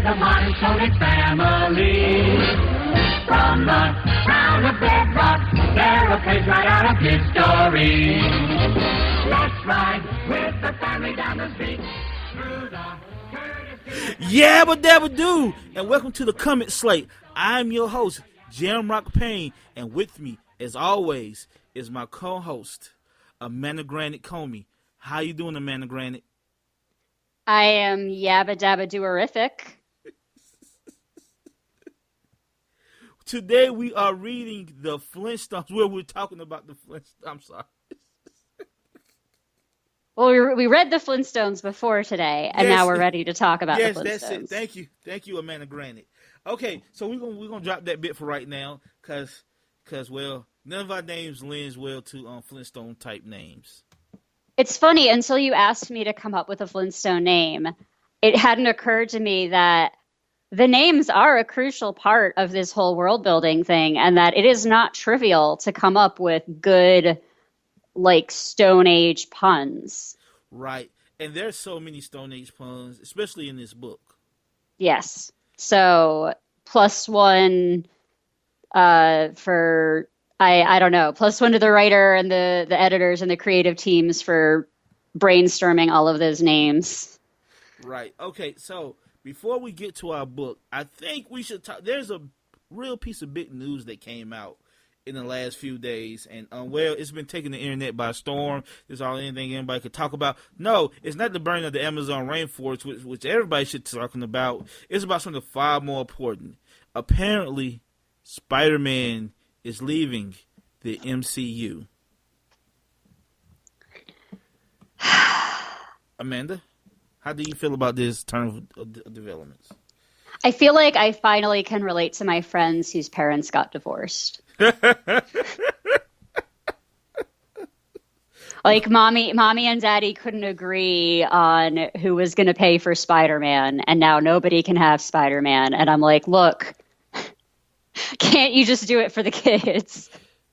and the modern Sonic family. From the crown of bedrock, they're a page right out of history. Let's ride with the family down the street through the Yabba Dabba Doo, and welcome to the Comment Slate. I'm your host, Jamrock Payne, and with me, as always, is my co-host, Amanda Granite Comey. How you doing, Amanda Granite? I am Yabba Dabba Doo-erific. Today we are reading the Flintstones, where we're talking about the Flintstones. I'm sorry. Well, we read the Flintstones before today, and now we're ready to talk about the Flintstones. Yes, that's it. Thank you, Amanda Granite. Okay, so we're gonna drop that bit for right now, cause well, none of our names lends well to Flintstone type names. It's funny, until you asked me to come up with a Flintstone name, it hadn't occurred to me that the names are a crucial part of this whole world building thing, and that it is not trivial to come up with good, like, Stone Age puns. Right. And there's so many Stone Age puns, especially in this book. Yes. So, +1 for, I don't know, +1 to the writer and the editors and the creative teams for brainstorming all of those names. Right. Okay, so before we get to our book, I think we should talk. There's a real piece of big news that came out in the last few days, and well, it's been taking the internet by storm. There's all anything anybody could talk about. No, it's not the burning of the Amazon rainforest, which everybody should be talking about. It's about something far more important. Apparently, Spider-Man is leaving the MCU. Amanda, how do you feel about this turn of developments? I feel like I finally can relate to my friends whose parents got divorced. Like mommy and daddy couldn't agree on who was going to pay for Spider-Man, and now nobody can have Spider-Man. And I'm like, look, can't you just do it for the kids?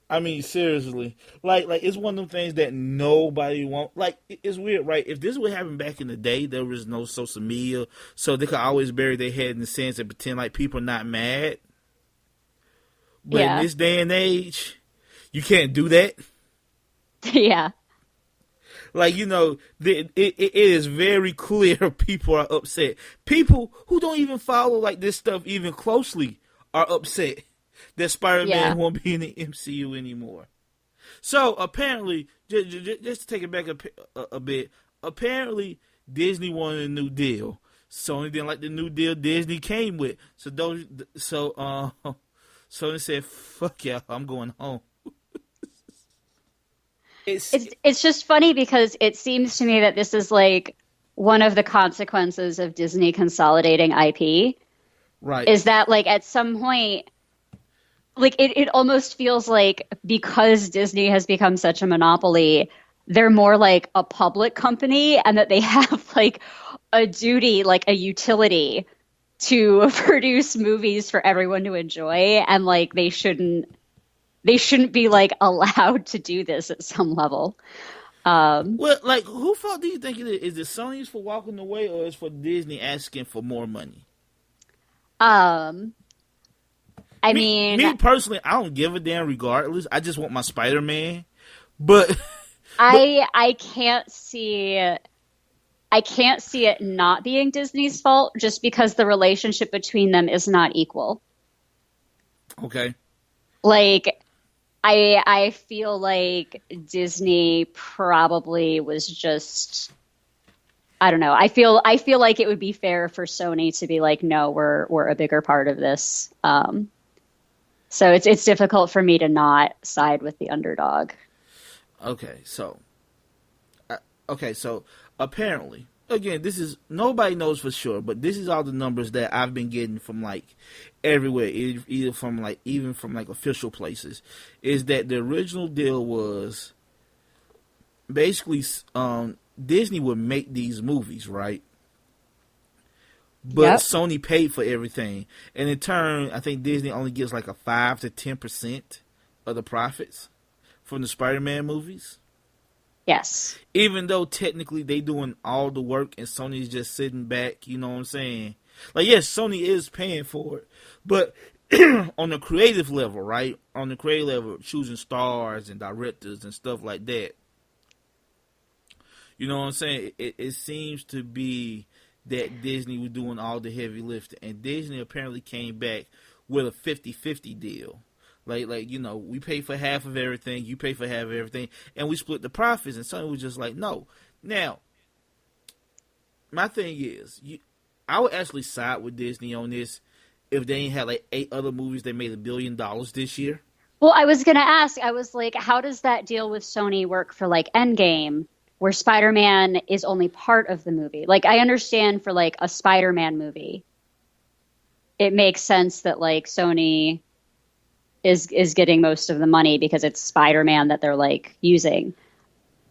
I mean, seriously, like it's one of them things that nobody wants. Like, it's weird, right? If this would happen back in the day, there was no social media, so they could always bury their head in the sands and pretend like people are not mad. But in this day and age, you can't do that. Yeah. Like, you know, it is very clear people are upset. People who don't even follow like this stuff even closely are upset that Spider-Man won't be in the MCU anymore. So apparently, just to take it back a bit, apparently Disney wanted a new deal. Sony didn't like the new deal Disney came with. So they said, "Fuck yeah, I'm going home." It's just funny because it seems to me that this is like one of the consequences of Disney consolidating IP. Right. Is that like at some point, like it almost feels like because Disney has become such a monopoly, they're more like a public company, and that they have like a duty, like a utility to produce movies for everyone to enjoy, and like they shouldn't be like allowed to do this at some level. Well, like, who fault do you think it is? Is it Sony's for walking away, or is it for Disney asking for more money? Me personally, I don't give a damn regardless. I just want my Spider-Man. But I can't see it not being Disney's fault, just because the relationship between them is not equal. Okay. Like, I feel like Disney probably was just, I don't know. I feel like it would be fair for Sony to be like, no, we're a bigger part of this. So it's difficult for me to not side with the underdog. Okay, so apparently, again, this is, nobody knows for sure, but this is all the numbers that I've been getting from like everywhere, even from official places, is that the original deal was basically Disney would make these movies, right? But Sony paid for everything, and in turn, I think Disney only gets like a 5 to 10% of the profits from the Spider-Man movies. Yes. Even though technically they doing all the work and Sony's just sitting back, you know what I'm saying, Like, yes, Sony is paying for it, but on the creative level, right? On the creative level, choosing stars and directors and stuff like that. You know what I'm saying? It seems to be that Disney was doing all the heavy lifting, and Disney apparently came back with a 50-50 deal. Like you know, we pay for half of everything, you pay for half of everything, and we split the profits. And Sony was just like, no. Now, my thing is, I would actually side with Disney on this if they ain't had like 8 other movies that made $1 billion this year. Well, I was gonna ask. I was like, how does that deal with Sony work for like Endgame, where Spider-Man is only part of the movie? Like, I understand for like a Spider-Man movie, it makes sense that like Sony is getting most of the money because it's Spider-Man that they're like using.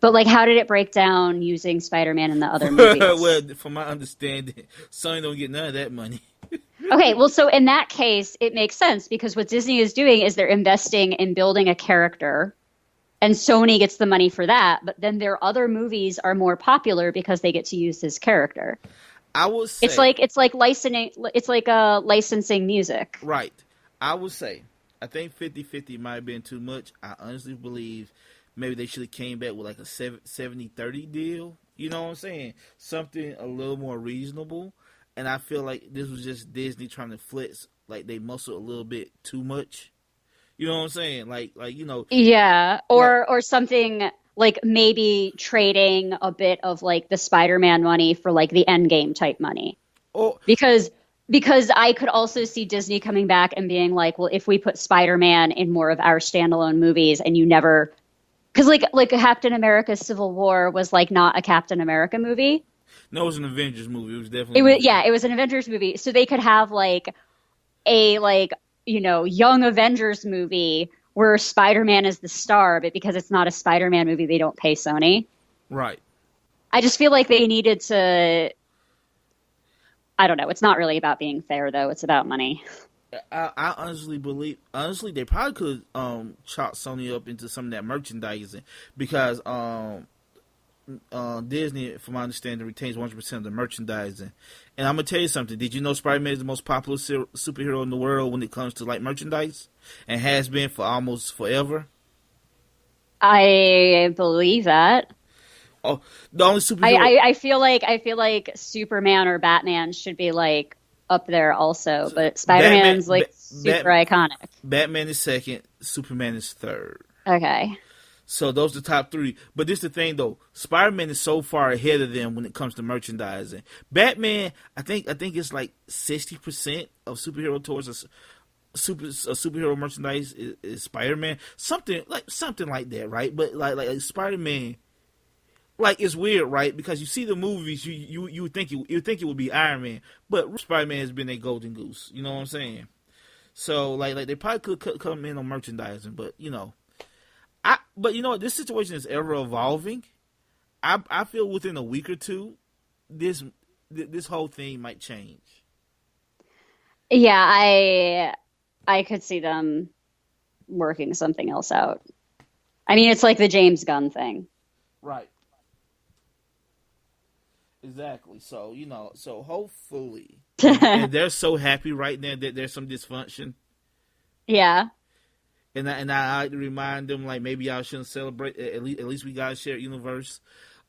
But like, how did it break down using Spider-Man in the other movies? Well, from my understanding, Sony don't get none of that money. Okay, well, so in that case, it makes sense because what Disney is doing is they're investing in building a character, and Sony gets the money for that. But then their other movies are more popular because they get to use his character. I would say it's like licensing music. Right. I would say I think 50-50 might have been too much. I honestly believe maybe they should have came back with like a 70-30 deal. You know what I'm saying? Something a little more reasonable. And I feel like this was just Disney trying to flex, like they muscle a little bit too much. You know what I'm saying? Like you know. Yeah, or something like maybe trading a bit of like the Spider-Man money for like the Endgame type money. Oh, because I could also see Disney coming back and being like, well, if we put Spider-Man in more of our standalone movies and you never, because like Captain America Civil War was like not a Captain America movie. No, it was an Avengers movie. It was definitely it was an Avengers movie. So they could have like a like, you know, young Avengers movie where Spider-Man is the star, but because it's not a Spider-Man movie, they don't pay Sony. Right. I just feel like they needed to, I don't know. It's not really about being fair, though. It's about money. I honestly believe, they probably could chop Sony up into some of that merchandising because Disney, from my understanding, retains 100% of the merchandising. And I'm going to tell you something. Did you know Spider-Man is the most popular superhero in the world when it comes to like merchandise? And has been for almost forever? I believe that. Oh, the only superhero... I feel like Superman or Batman should be like up there also, but Spider-Man's super iconic. Batman is second, Superman is third. Okay. So those are the top 3. But this is the thing though, Spider-Man is so far ahead of them when it comes to merchandising. Batman, I think it's like 60% of superhero toys are superhero merchandise is Spider-Man. Something like that, right? But like Spider-Man, like it's weird, right? Because you see the movies, you would think it would be Iron Man, but Spider-Man has been a golden goose. You know what I'm saying? So like they probably could come in on merchandising, but you know. But you know what? This situation is ever evolving. I feel within a week or two, this whole thing might change. Yeah, I could see them working something else out. I mean, it's like the James Gunn thing. Right. Exactly. So, you know, hopefully. And they're so happy right now that there's some dysfunction. Yeah. And I like to remind them, like, maybe y'all shouldn't celebrate. At least we got a shared universe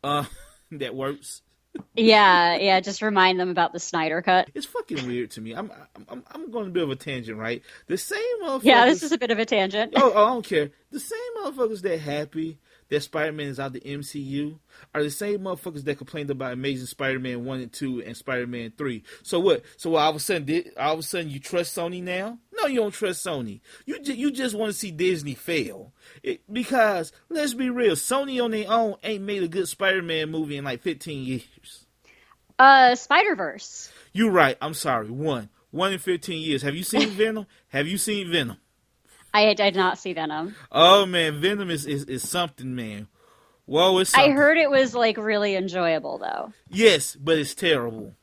that works. Yeah. Just remind them about the Snyder Cut. It's fucking weird to me. I'm going a bit of a tangent, right? The same motherfuckers. Yeah, this is a bit of a tangent. Oh, I don't care. The same motherfuckers that happy that Spider-Man is out the MCU are the same motherfuckers that complained about Amazing Spider-Man 1 and 2 and Spider-Man 3. So what? So all of a sudden you trust Sony now? No, you don't trust Sony. You just want to see Disney fail. Because, let's be real, Sony on their own ain't made a good Spider-Man movie in like 15 years. Spider-Verse. You're right. I'm sorry. One in 15 years. Have you seen Venom? I did not see Venom. Oh man, Venom is something, man. Whoa, it's something. I heard it was like really enjoyable though. Yes, but it's terrible.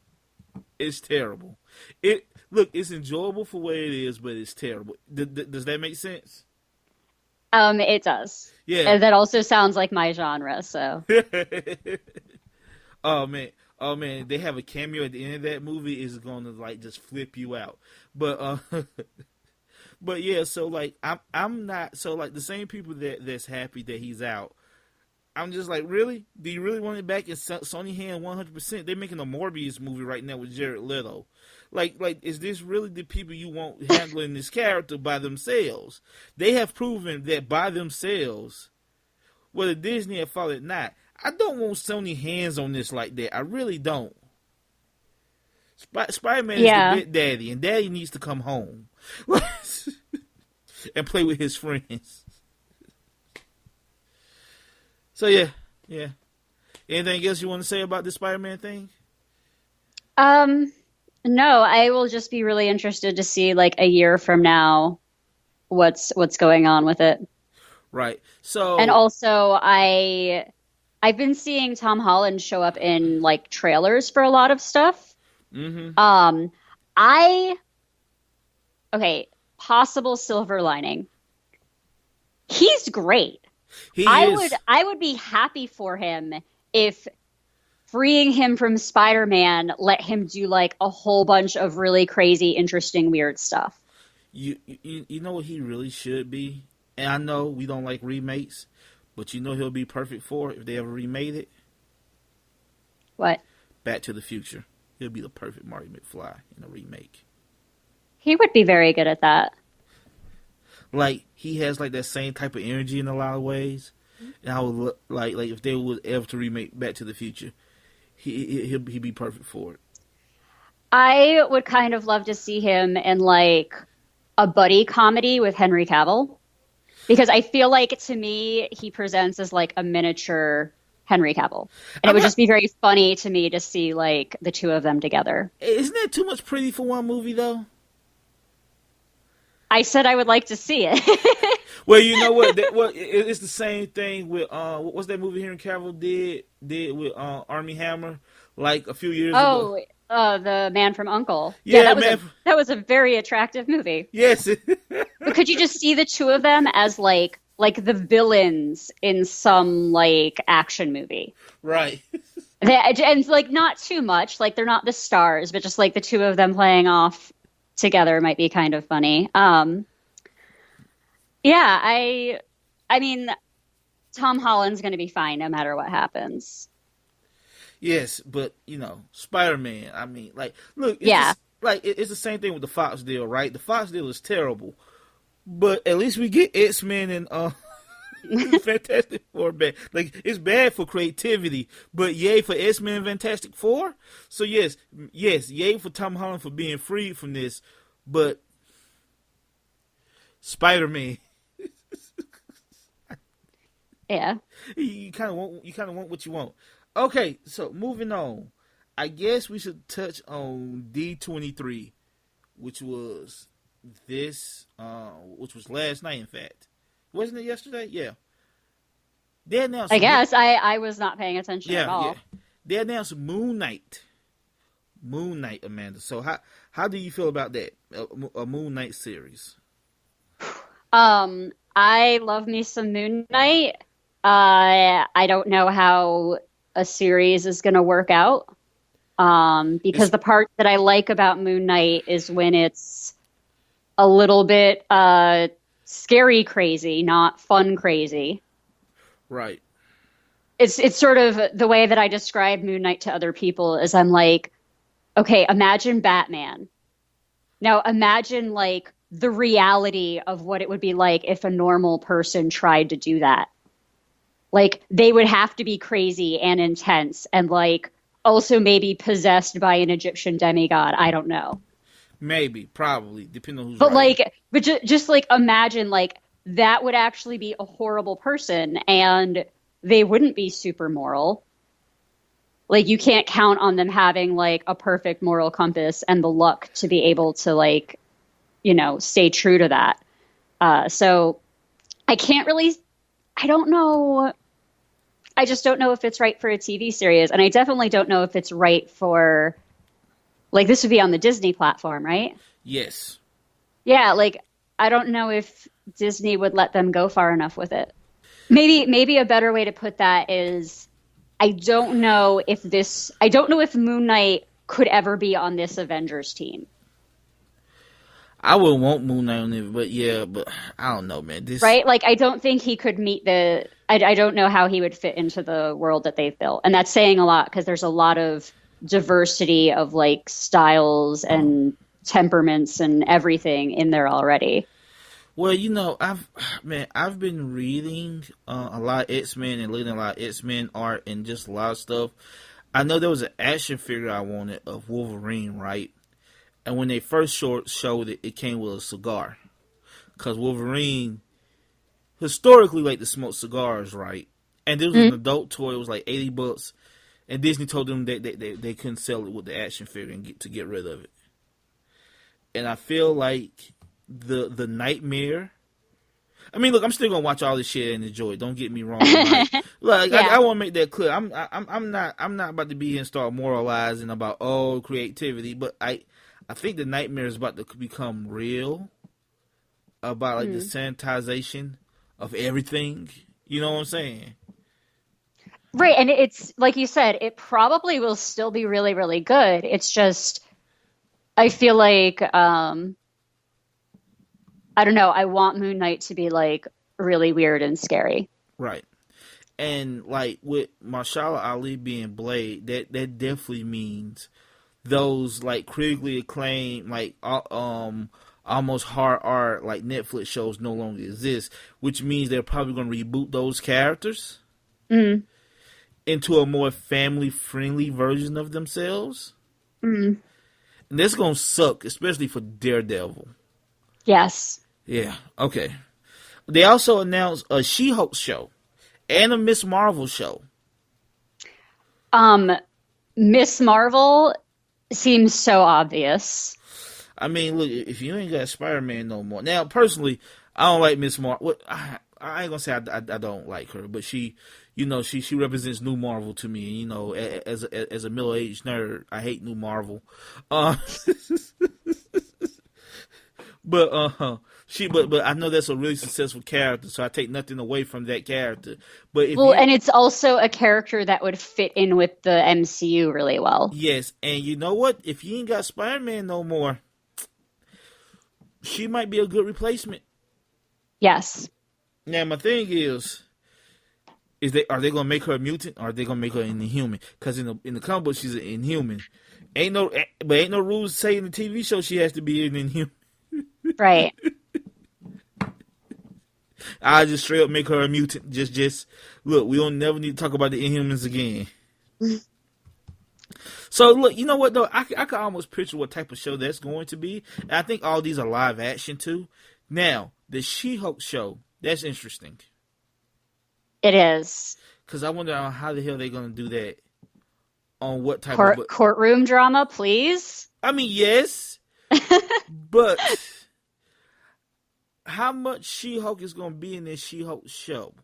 It's terrible. It's enjoyable for what it is, but it's terrible. Does that make sense? It does. Yeah. And that also sounds like my genre, so. Oh man. Oh man, they have a cameo at the end of that movie is going to like just flip you out. But but yeah, so like I'm not so like the same people that's happy that he's out. I'm just like, really? Do you really want it back in Sony hand 100%? They're making a Morbius movie right now with Jared Leto. Like, is this really the people you want handling this character by themselves? They have proven that by themselves, whether Disney have followed it or not, I don't want Sony hands on this like that. I really don't. Spider-Man is the big daddy, and daddy needs to come home and play with his friends. So yeah. Anything else you want to say about this Spider-Man thing? No, I will just be really interested to see like a year from now what's going on with it. Right. So and also I've been seeing Tom Holland show up in like trailers for a lot of stuff. Mm-hmm. Possible silver lining. He's great. I would be happy for him if freeing him from Spider-Man let him do like a whole bunch of really crazy, interesting, weird stuff. You know what he really should be? And I know we don't like remakes, but you know he'll be perfect for it if they ever remade it? What? Back to the Future. He'll be the perfect Marty McFly in a remake. He would be very good at that. Like, he has like that same type of energy in a lot of ways. And I would like if they would ever to remake Back to the Future, he'd be perfect for it. I would kind of love to see him in like a buddy comedy with Henry Cavill, because I feel like to me he presents as like a miniature Henry Cavill, and it would just be very funny to me to see like the two of them together. Isn't that too much pretty for one movie though? I said I would like to see it. Well, you know what? It's the same thing with what's that movie Henry Cavill did with Armie Hammer like a few years ago? The Man from U.N.C.L.E. Yeah, that was a very attractive movie. Yes. But could you just see the two of them as like the villains in some like action movie? Right. And like not too much, like they're not the stars, but just like the two of them playing off together might be kind of funny. Yeah, I mean, Tom Holland's going to be fine no matter what happens. Yes, but you know, Spider-Man. I mean, like, look, it's the same thing with the Fox deal, right? The Fox deal is terrible, but at least we get X-Men and Fantastic Four back. Like, it's bad for creativity, but yay for X-Men and Fantastic Four. So yes, yay for Tom Holland for being freed from this, but Spider-Man. Yeah. You kind of want what you want. Okay, so moving on. I guess we should touch on D23, which was last night, in fact. Wasn't it yesterday? Yeah. They announced I was not paying attention at all. Yeah. They announced Moon Knight. Moon Knight, Amanda. So how do you feel about that? A Moon Knight series? I love me some Moon Knight. I don't know how a series is going to work out. Because the part that I like about Moon Knight is when it's a little bit scary crazy, not fun crazy. Right. It's sort of the way that I describe Moon Knight to other people is I'm like, okay, imagine Batman. Now imagine like the reality of what it would be like if a normal person tried to do that. Like they would have to be crazy and intense and like also maybe possessed by an Egyptian demigod. I don't know. Maybe, probably, depending on who's. But just like imagine like that would actually be a horrible person, and they wouldn't be super moral. Like you can't count on them having like a perfect moral compass and the luck to be able to like, stay true to that. So I can't really. I don't know. I just don't know if it's right for a TV series, and I definitely don't know if it's right for. Like, this would be on the Disney platform, right? Yes. Yeah, like, I don't know if Disney would let them go far enough with it. Maybe a better way to put that is, I don't know if Moon Knight could ever be on this Avengers team. I would want Moon Knight on it, but I don't know, man. Right? Like, I don't think he could meet I don't know how he would fit into the world that they've built. And that's saying a lot because there's a lot of diversity of like styles and temperaments and everything in there already. Well, I've been reading a lot of X-Men and reading a lot of X-Men art and just a lot of stuff. I know there was an action figure I wanted of Wolverine, right? And when they first showed it, it came with a cigar. Because Wolverine historically like to smoke cigars, right? And this was an adult toy. It was like $80. And Disney told them that they couldn't sell it with the action figure and get rid of it. And I feel like the Nightmare. I mean, look, I'm still gonna watch all this shit and enjoy it. Don't get me wrong. Like, Yeah. I want to make that clear. I'm not about to be here and start moralizing about creativity, but I think the Nightmare is about to become real. About like the sanitization of everything. You know what I'm saying? Right, and it's like you said, it probably will still be really, really good. It's just, I feel like, I don't know, I want Moon Knight to be like really weird and scary. Right. And like with Mahershala Ali being Blade, that definitely means those like critically acclaimed, like almost hard art like Netflix shows no longer exist, which means they're probably going to reboot those characters into a more family friendly version of themselves. And that's going to suck, especially for Daredevil. Yes. Yeah, okay. They also announced a She-Hulk show and a Miss Marvel show. Miss Marvel seems so obvious. I mean, look, if you ain't got Spider-Man no more. Now, personally, I don't like Miss Marvel. I ain't gonna say I don't like her, but she represents New Marvel to me. You know, as a middle-aged nerd, I hate New Marvel. But I know that's a really successful character, so I take nothing away from that character. But and it's also a character that would fit in with the MCU really well. Yes, and you know what? If you ain't got Spider-Man no more, she might be a good replacement. Yes. Now my thing are they gonna make her a mutant or are they gonna make her an Inhuman? Because in the comic book she's an Inhuman. Ain't no rules say in the TV show she has to be an Inhuman. Right. I just straight up make her a mutant. Just look, we don't never need to talk about the Inhumans again. So look, you know what though? I can almost picture what type of show that's going to be. And I think all these are live action too. Now, the She-Hulk show, that's interesting. It is. Because I wonder how the hell they're going to do that. On what type of... Courtroom drama, please? I mean, yes. But how much She-Hulk is going to be in this She-Hulk show?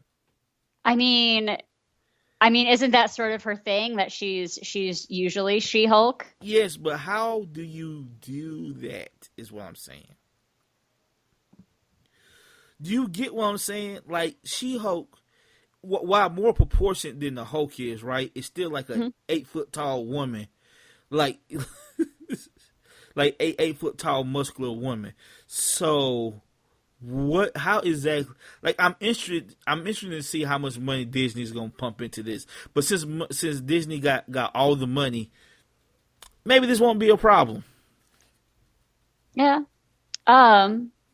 I mean, isn't that sort of her thing that she's usually She-Hulk? Yes, but how do you do that is what I'm saying. Do you get what I'm saying? Like, She-Hulk, while more proportionate than the Hulk is, right? It's still like a 8-foot tall woman. Like, like 8-foot tall muscular woman. So... how exactly? Like, I'm interested to see how much money Disney's gonna pump into this. But since Disney got all the money, maybe this won't be a problem. Yeah.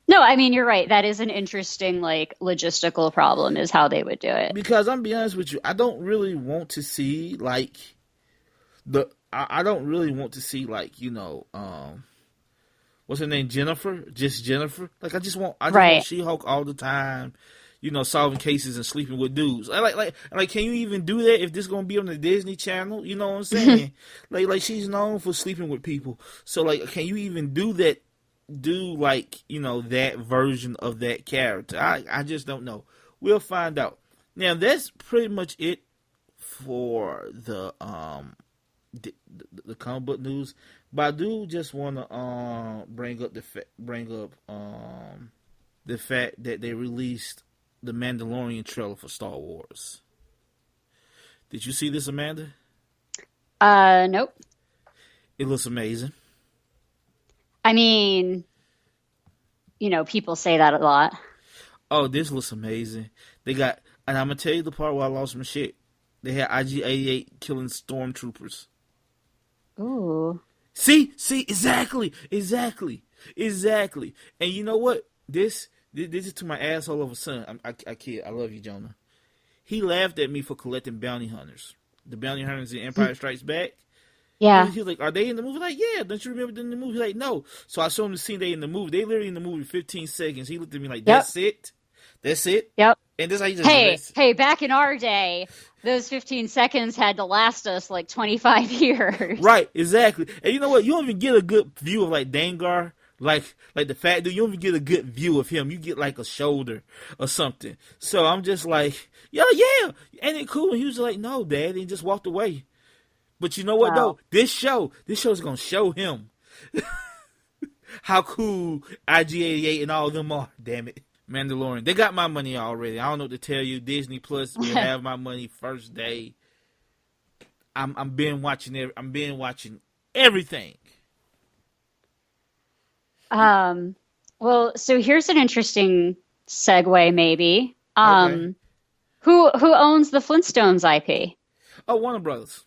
No, I mean, you're right. That is an interesting, like, logistical problem is how they would do it. Because I'm be honest with you, I don't really want to see like I don't really want to see like, what's her name? Jennifer? Just Jennifer? Like, I just want She-Hulk all the time, solving cases and sleeping with dudes. Like, can you even do that if this is gonna be on the Disney Channel? You know what I'm saying? like she's known for sleeping with people. So like, can you even do that? Do like, that version of that character? I just don't know. We'll find out. Now that's pretty much it for the comic book news. But I do just want to bring up the fact that they released the Mandalorian trailer for Star Wars. Did you see this, Amanda? Nope. It looks amazing. I mean, people say that a lot. Oh, this looks amazing. They got, and I'm gonna tell you the part where I lost my shit. They had IG-88 killing stormtroopers. Ooh. See, exactly. And you know what? This is to my asshole of a son. I kid. I love you, Jonah. He laughed at me for collecting bounty hunters. The bounty hunters in Empire Strikes Back. Yeah. He was like, "Are they in the movie?" Like, yeah. Don't you remember in the movie? Like, no. So I showed him the scene they in the movie. They literally in the movie 15 seconds. He looked at me like, "That's it. That's it." Yep. And this how you just Hey, back in our day, those 15 seconds had to last us like 25 years. Right, exactly. And you know what? You don't even get a good view of like Dangar, like the fat dude. You don't even get a good view of him. You get like a shoulder or something. So I'm just like, yeah, ain't it cool? And he was like, no, Dad, and he just walked away. But you know what though? This show is gonna show him how cool IG-88 and all of them are. Damn it. Mandalorian. They got my money already. I don't know what to tell you. Disney Plus will have my money first day. I'm been watching everything. Well, so here's an interesting segue, maybe. Okay. Who owns the Flintstones IP? Oh, Warner Brothers.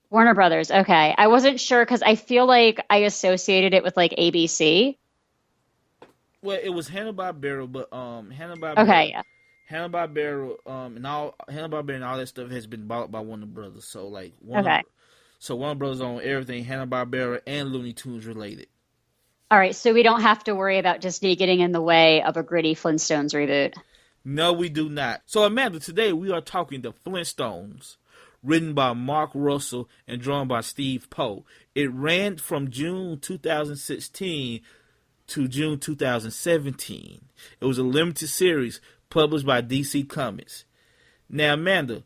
Warner Brothers. Okay, I wasn't sure because I feel like I associated it with like ABC. Well, it was Hanna-Barbera, but Hanna-Barbera. Okay, yeah. Hanna-Barbera, and all that stuff has been bought by Warner Brothers. So like, so Warner Brothers own everything Hanna-Barbera and Looney Tunes related. All right, so we don't have to worry about Disney getting in the way of a gritty Flintstones reboot. No, we do not. So Amanda, today we are talking The Flintstones, written by Mark Russell and drawn by Steve Poe. It ran from June 2016 to June 2017. It was a limited series published by DC Comics. Now, Amanda,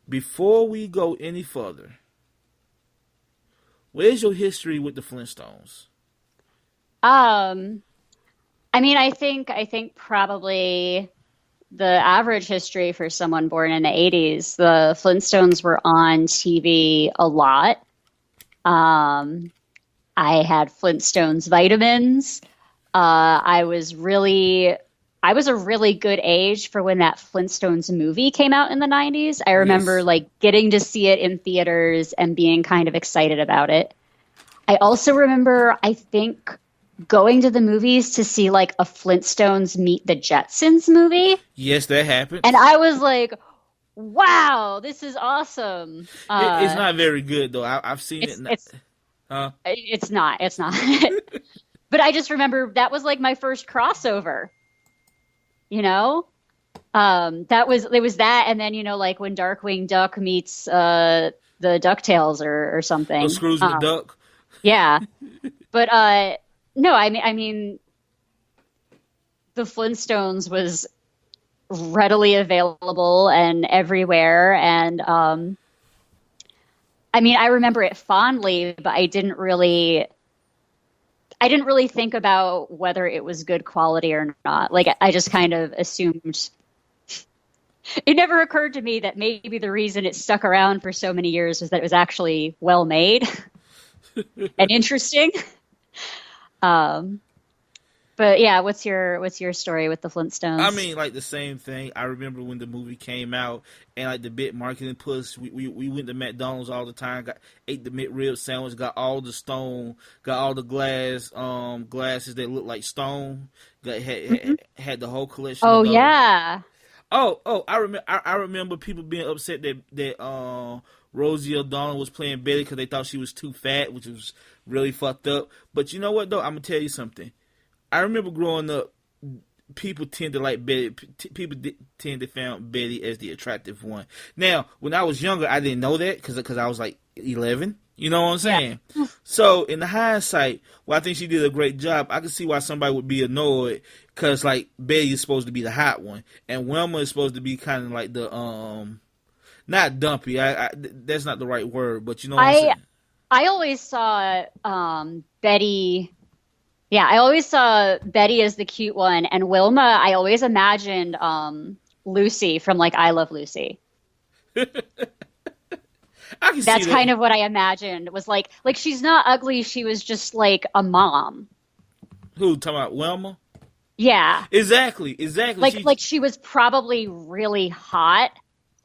before we go any further, where's your history with the Flintstones? I mean, I think probably the average history for someone born in the 80s, the Flintstones were on TV a lot. I had Flintstones vitamins. I was a really good age for when that Flintstones movie came out in the 90s. I remember like getting to see it in theaters and being kind of excited about it. I also remember, I think, going to the movies to see like a Flintstones Meet the Jetsons movie. Yes, that happened. And I was like, wow, this is awesome. It's not very good though. I've seen it. It's not. But I just remember that was like my first crossover. It was that, and then like when Darkwing Duck meets the DuckTales or something. Oh, Scrooge McDuck. Yeah, but no, I mean, the Flintstones was readily available and everywhere, and I mean, I remember it fondly, but I didn't really think about whether it was good quality or not. Like, I just kind of assumed. It never occurred to me that maybe the reason it stuck around for so many years was that it was actually well made and interesting. But yeah, what's your story with the Flintstones? I mean, like the same thing. I remember when the movie came out and like the bit marketing push. We went to McDonald's all the time. Ate the McRib sandwich. Got all the glasses that looked like stone. Had the whole collection. Oh of those. Yeah. Oh, I remember people being upset that Rosie O'Donnell was playing Betty because they thought she was too fat, which was really fucked up. But you know what though? I'm gonna tell you something. I remember growing up, people tend to like Betty. People tend to find Betty as the attractive one. Now, when I was younger, I didn't know that because I was like 11. You know what I'm saying? Yeah. So, in the hindsight, well, I think she did a great job. I can see why somebody would be annoyed because, like, Betty is supposed to be the hot one, and Wilma is supposed to be kind of like the not dumpy. That's not the right word, but you know what I'm saying. I always saw Betty. Yeah, I always saw Betty as the cute one, and Wilma, I always imagined Lucy from like I Love Lucy. I can That's see that. kind of what I imagined. Was like she's not ugly. She was just like a mom. Who talking about Wilma? Yeah. Exactly. Like she was probably really hot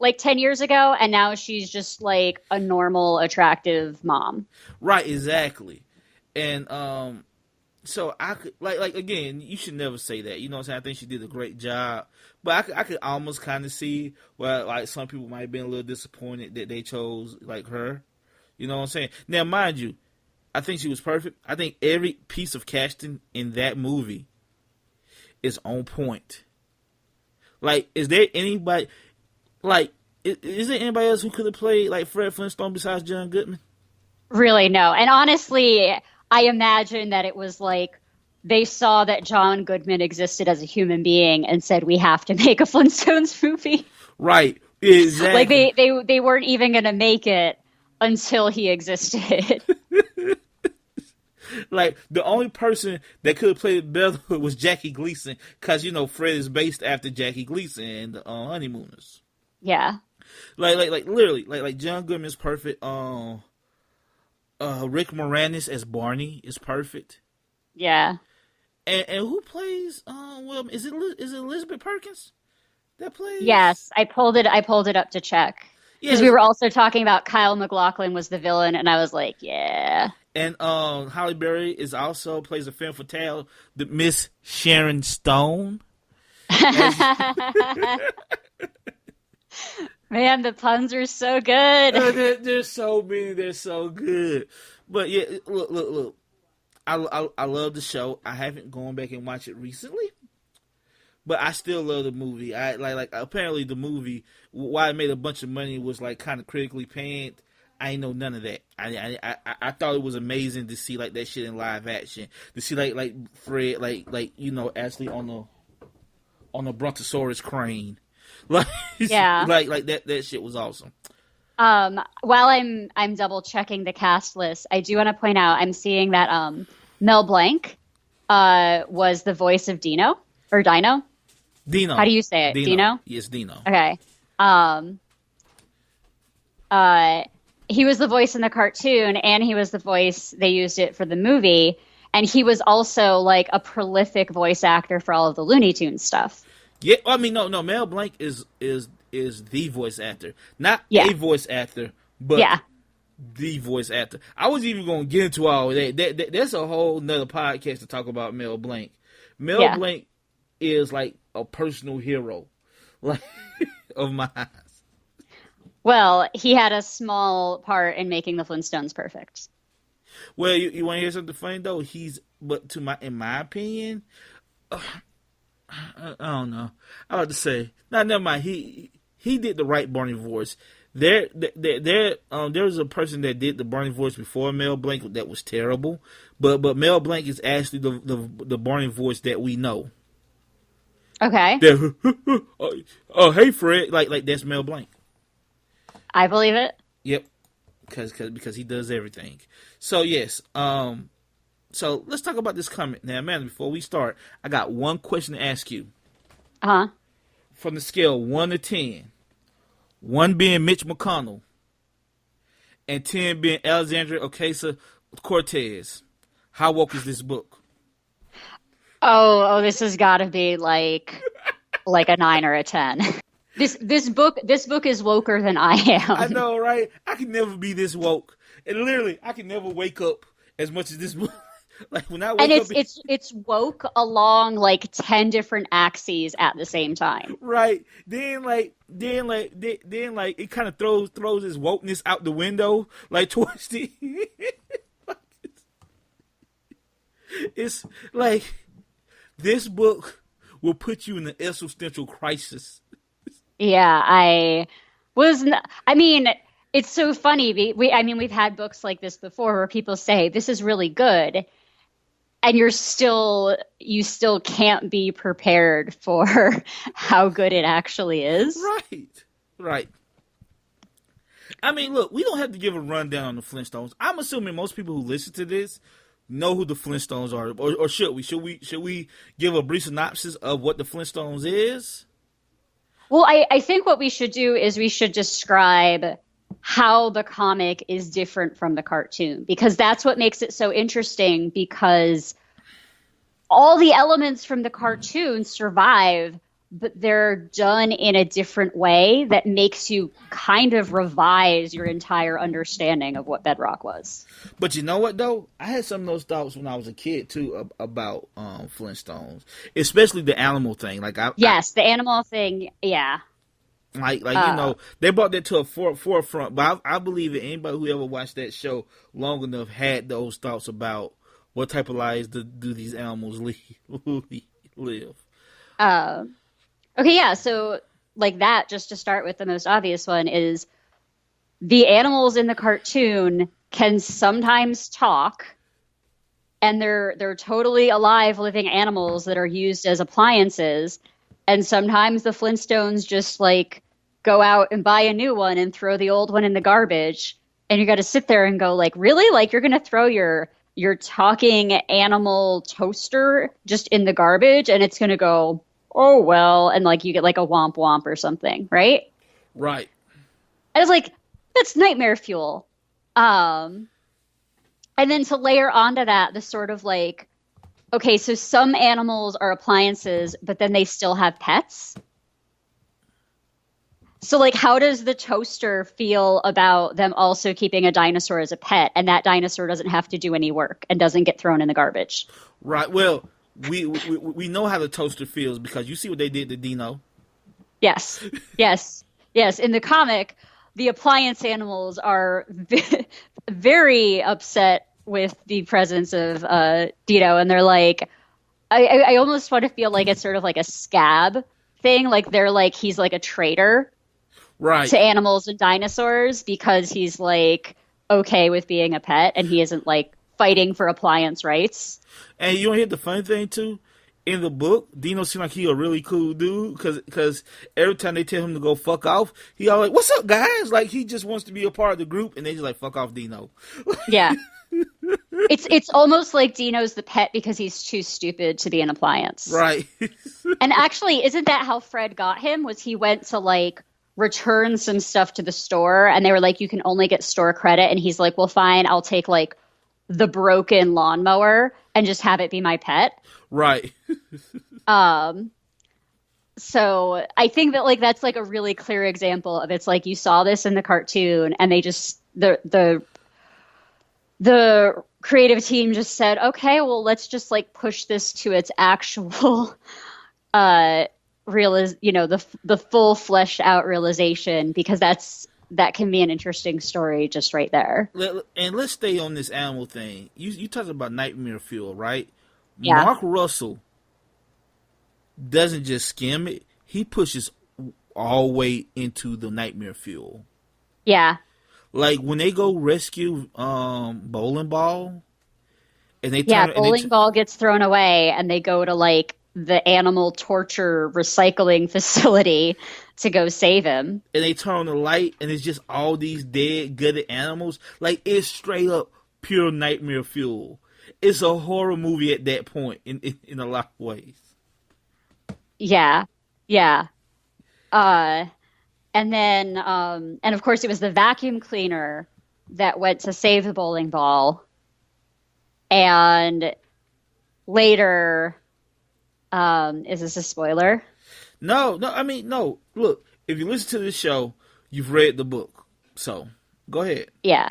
like 10 years ago, and now she's just like a normal, attractive mom. Right, exactly. And so I could like again, you should never say that. You know what I'm saying? I think she did a great job. But I could almost kind of see where like some people might have been a little disappointed that they chose like her. You know what I'm saying? Now, mind you, I think she was perfect. I think every piece of casting in that movie is on point. Like, is there anybody like is there anybody else who could have played like Fred Flintstone besides John Goodman? Really, no. And honestly, I imagine that it was like they saw that John Goodman existed as a human being and said, we have to make a Flintstones movie. Right. Exactly. Like they weren't even going to make it until he existed. Like, the only person that could have played it better was Jackie Gleason, because, you know, Fred is based after Jackie Gleason and the Honeymooners. Yeah. Like literally, like John Goodman's perfect. Rick Moranis as Barney is perfect. Yeah. And who plays? Well, is it Elizabeth Perkins that plays? Yes, I pulled it up to check because we were also talking about Kyle MacLachlan was the villain, and I was like, yeah. And Halle Berry is also plays a femme fatale, the Miss Sharon Stone. Man, the puns are so good. There's so many. They're so good. But yeah, look. I love the show. I haven't gone back and watched it recently, but I still love the movie. I like apparently the movie, why it made a bunch of money, was like kind of critically panned. I ain't know none of that. I thought it was amazing to see like that shit in live action. To see like Fred like you know, actually on the Brontosaurus crane. Like, yeah. like that shit was awesome. While I'm double checking the cast list, I do want to point out I'm seeing that Mel Blanc was the voice of Dino or Dino. Dino. How do you say it? Dino? Yes, Dino. Okay. He was the voice in the cartoon, and he was the voice they used it for the movie, and he was also like a prolific voice actor for all of the Looney Tunes stuff. Yeah, I mean, no. Mel Blanc is the voice actor, not a voice actor, but the voice actor. I was even going to get into all of that. That's a whole nother podcast to talk about Mel Blanc. Mel Blanc is like a personal hero, like of mine. Well, he had a small part in making the Flintstones perfect. Well, you want to hear something funny though? In my opinion. I don't know. I like to say, never mind. He did the right Barney voice. There was a person that did the Barney voice before Mel Blanc that was terrible, but Mel Blanc is actually the Barney voice that we know. Okay. Hey Fred, like that's Mel Blanc. I believe it. Yep, because he does everything. So yes, So let's talk about this comment now, Amanda. Before we start, I got one question to ask you. From the scale 1 to 10, 1 being Mitch McConnell, and 10 being Alexandria Ocasio-Cortez, how woke is this book? Oh, this has got to be like a 9 or a 10. This book is woker than I am. I know, right? I can never be this woke, and literally, I can never wake up as much as this book. Like when I wake up, it's woke along like 10 different axes at the same time. Right. Then it kind of throws his wokeness out the window, like towards the. It's like this book will put you in an existential crisis. Yeah, I mean, it's so funny. We've had books like this before where people say this is really good. And you still can't be prepared for how good it actually is. Right. I mean, look, we don't have to give a rundown on the Flintstones. I'm assuming most people who listen to this know who the Flintstones are, or should we? Should we give a brief synopsis of what the Flintstones is? Well, I think what we should do is we should describe how the comic is different from the cartoon, because that's what makes it so interesting, because all the elements from the cartoon survive, but they're done in a different way that makes you kind of revise your entire understanding of what Bedrock was. But you know what though? I had some of those thoughts when I was a kid too about Flintstones, especially the animal thing. Like the animal thing, yeah. Like you know, they brought that to a forefront. But I believe that anybody who ever watched that show long enough had those thoughts about what type of lives do these animals live. Okay, yeah. So like that, just to start with, the most obvious one is the animals in the cartoon can sometimes talk, and they're totally alive, living animals that are used as appliances. And sometimes the Flintstones just like go out and buy a new one and throw the old one in the garbage. And you got to sit there and go like, really? Like you're going to throw your talking animal toaster just in the garbage, and it's going to go, oh, well, and like you get like a womp womp or something, right? Right. I was like, that's nightmare fuel. And then to layer onto that, the sort of like, okay, so some animals are appliances, but then they still have pets. So, like, how does the toaster feel about them also keeping a dinosaur as a pet, and that dinosaur doesn't have to do any work and doesn't get thrown in the garbage? Right. Well, we know how the toaster feels because you see what they did to Dino. Yes. Yes. Yes. In the comic, the appliance animals are very upset with the presence of Dino, and they're like, I almost want to feel like it's sort of like a scab thing. Like they're like, he's like a traitor, right, to animals and dinosaurs because he's like okay with being a pet and he isn't like fighting for appliance rights. And you want to hear the funny thing too? In the book, Dino seemed like he a really cool dude because every time they tell him to go fuck off, he all like, "What's up, guys?" Like he just wants to be a part of the group, and they just like, "Fuck off, Dino." Yeah. It's almost like Dino's the pet because he's too stupid to be an appliance. Right. And actually, isn't that how Fred got him? Was he went to like return some stuff to the store, and they were like, you can only get store credit, and he's like, well, fine, I'll take like the broken lawnmower and just have it be my pet. Right. So I think that like that's like a really clear example of, it's like you saw this in the cartoon and they just the creative team just said, okay, well, let's just like push this to its actual the full fleshed out realization, because that can be an interesting story just right there. And let's stay on this animal thing. You talked about nightmare fuel, right? Yeah. Mark Russell doesn't just skim it; he pushes all the way into the nightmare fuel. Yeah. Like when they go rescue Bowling Ball, and they Bowling Ball gets thrown away, and they go to like the animal torture recycling facility to go save him. And they turn on the light, and it's just all these dead, gutted animals. Like it's straight up pure nightmare fuel. It's a horror movie at that point in a lot of ways. Yeah, yeah. And then, and of course, it was the vacuum cleaner that went to save the bowling ball. And later, is this a spoiler? No. I mean, no. Look, if you listen to this show, you've read the book. So, go ahead. Yeah.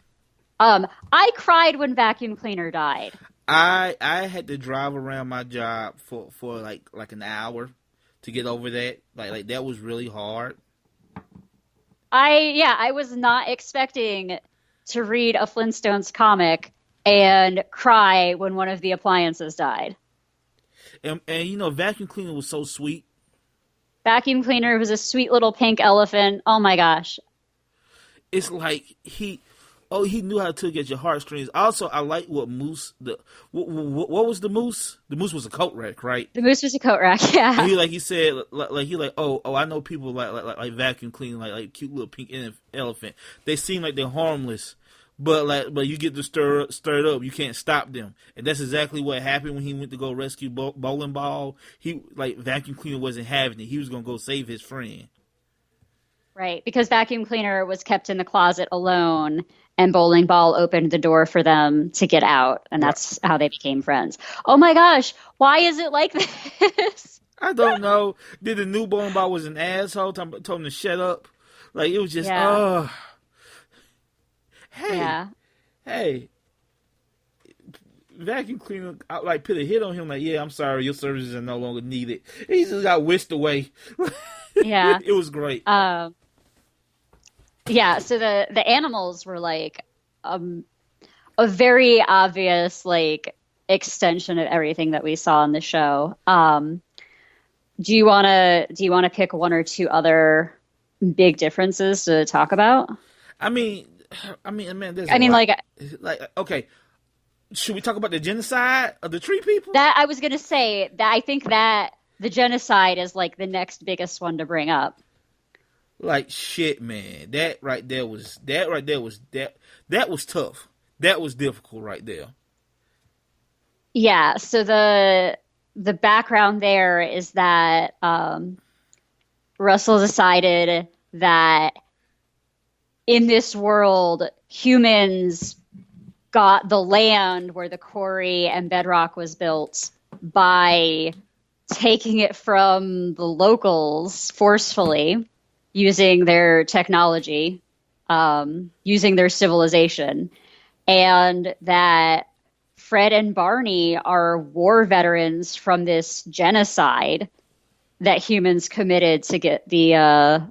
I cried when vacuum cleaner died. I had to drive around my job for like an hour to get over that. Like that was really hard. I was not expecting to read a Flintstones comic and cry when one of the appliances died. And you know, vacuum cleaner was so sweet. Vacuum cleaner was a sweet little pink elephant. Oh my gosh. It's like he knew how to tug at your heartstrings. Also, I like what Moose what was the Moose? The Moose was a coat rack, right? The Moose was a coat rack, yeah. And he said oh I know people like vacuum cleaning like cute little pink elephant. They seem like they're harmless, but you get to stirred up, you can't stop them. And that's exactly what happened when he went to go rescue Bowling Ball. He vacuum cleaner wasn't having it. He was gonna go save his friend. Right, because vacuum cleaner was kept in the closet alone, and bowling ball opened the door for them to get out, and Right. that's how they became friends. Oh my gosh, why is it like this? I don't know. Did the new bowling ball was an asshole? Told him to shut up. Like it was just, Yeah, hey, yeah, hey, vacuum cleaner, like put a hit on him. Like, yeah, I'm sorry, your services are no longer needed. He just got whisked away. yeah. It was great. Um, yeah, so the animals were like um, a very obvious like extension of everything that we saw in the show. Do you wanna pick one or two other big differences to talk about? I mean, man, there's a I mean, lot. like Like, okay, should we talk about the genocide of the tree people? that. I was gonna say that I think that the genocide is like the next biggest one to bring up. Like, shit, man, that was tough. That was difficult right there. Yeah. So the background there is that Russell decided that in this world, humans got the land where the quarry and bedrock was built by taking it from the locals forcefully using their technology, using their civilization, and that Fred and Barney are war veterans from this genocide that humans committed to get the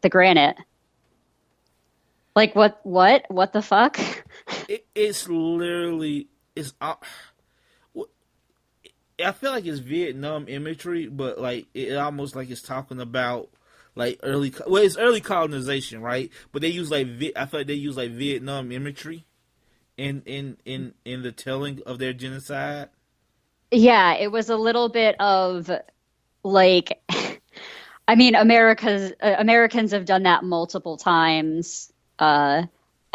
granite. Like what the fuck? It's literally it's. I feel like it's Vietnam imagery, but like it almost like it's talking about like it's early colonization, right? But they use like I feel like they use like Vietnam imagery in the telling of their genocide. Yeah, it was a little bit of like I mean Americans have done that multiple times. I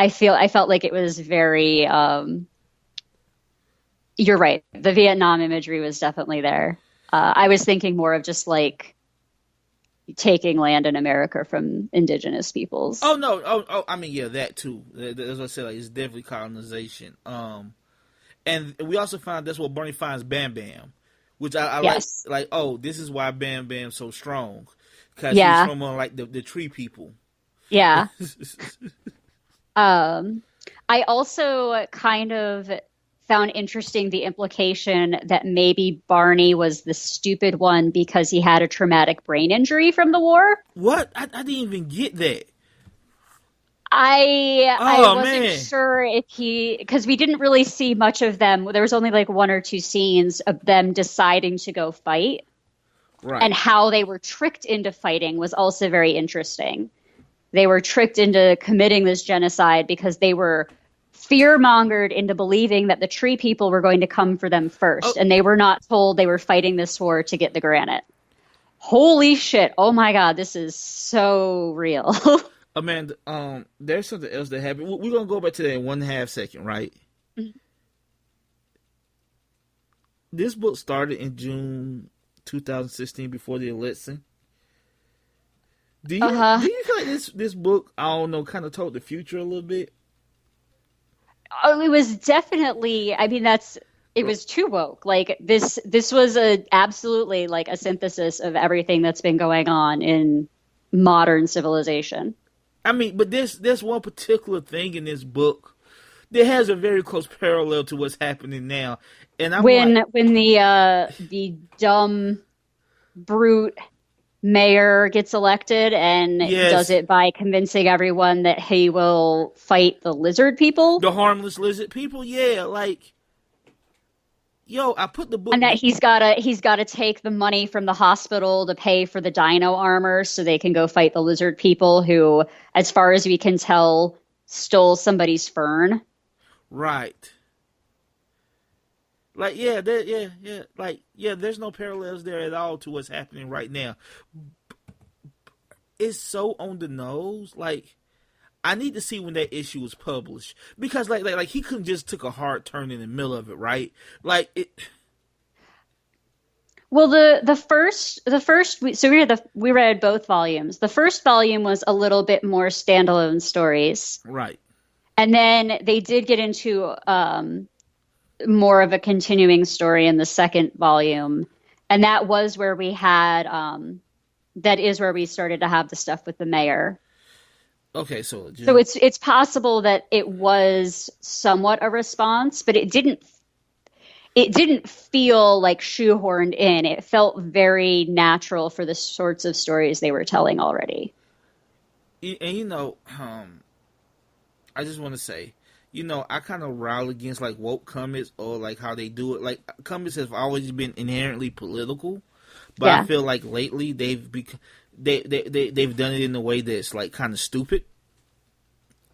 felt like it was very you're right. The Vietnam imagery was definitely there. I was thinking more of just like taking land in America from indigenous peoples. Oh no! Oh, I mean, yeah, that too. As I said, like it's definitely colonization. And we also find that's what Barney finds Bam Bam, which I Yes. like. Like, oh, this is why Bam Bam's so strong because he's Yeah. from like the tree people. Yeah. I also kind of found interesting the implication that maybe Barney was the stupid one because he had a traumatic brain injury from the war. What? I didn't even get that. I Oh wasn't man! sure if he because we didn't really see much of them. There was only like one or two scenes of them deciding to go fight, Right. and how they were tricked into fighting was also very interesting. They were tricked into committing this genocide because they were fear-mongered into believing that the tree people were going to come for them Oh, first, and they were not told they were fighting this war to get the granite. Holy shit. Oh my God, this is so real. Amanda. There's something else that happened. We're gonna go back to that in 1.5 second, right? This book started in June 2016 before the election. Do Uh-huh. you feel like this book, I don't know, kind of told the future a little bit? Oh, it was definitely, I mean, it was too woke. Like this was a absolutely like a synthesis of everything that's been going on in modern civilization. I mean, but there's one particular thing in this book that has a very close parallel to what's happening now, and I'm like, When the dumb brute mayor gets elected and does yes, it by convincing everyone that he will fight the lizard people the harmless lizard people, yeah, like, yo, I put the book. and that he's gotta take the money from the hospital to pay for the dino armor so they can go fight the lizard people who, as far as we can tell, stole somebody's fern. Right. Like, yeah. Like, yeah, there's no parallels there at all to what's happening right now. It's so on the nose. Like, I need to see when that issue was published because, like he couldn't just took a hard turn in the middle of it, right? Like it. Well, we read both volumes. The first volume was a little bit more standalone stories, Right. and then they did get into more of a continuing story in the second volume, and that was where we had that is where we started to have the stuff with the mayor. Okay, so It's possible that it was somewhat a response, but it didn't feel like shoehorned in. It felt very natural for the sorts of stories they were telling already. and I just want to say, I kind of rile against like woke comics or like how they do it. Like comics have always been inherently political, but Yeah. I feel like lately they've they've done it in a way that's like kind of stupid.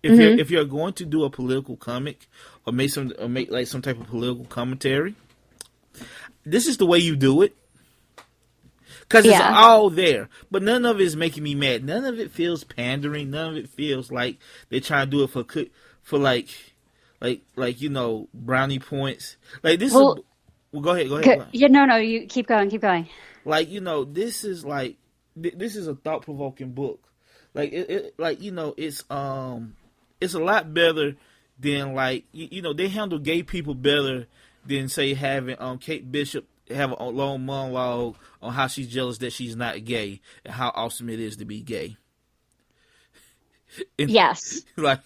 If you're going to do a political comic or make like some type of political commentary, this is the way you do it. Because it's Yeah. all there, but none of it is making me mad. None of it feels pandering. None of it feels like they're trying to do it for like brownie points. Like this Well, is. Well, go ahead. Go ahead. Yeah, no, you keep going, keep going. Like this is like this is a thought provoking book. Like it's a lot better than like they handle gay people better than say having Kate Bishop have a long monologue on how she's jealous that she's not gay and how awesome it is to be gay. And, Yes. like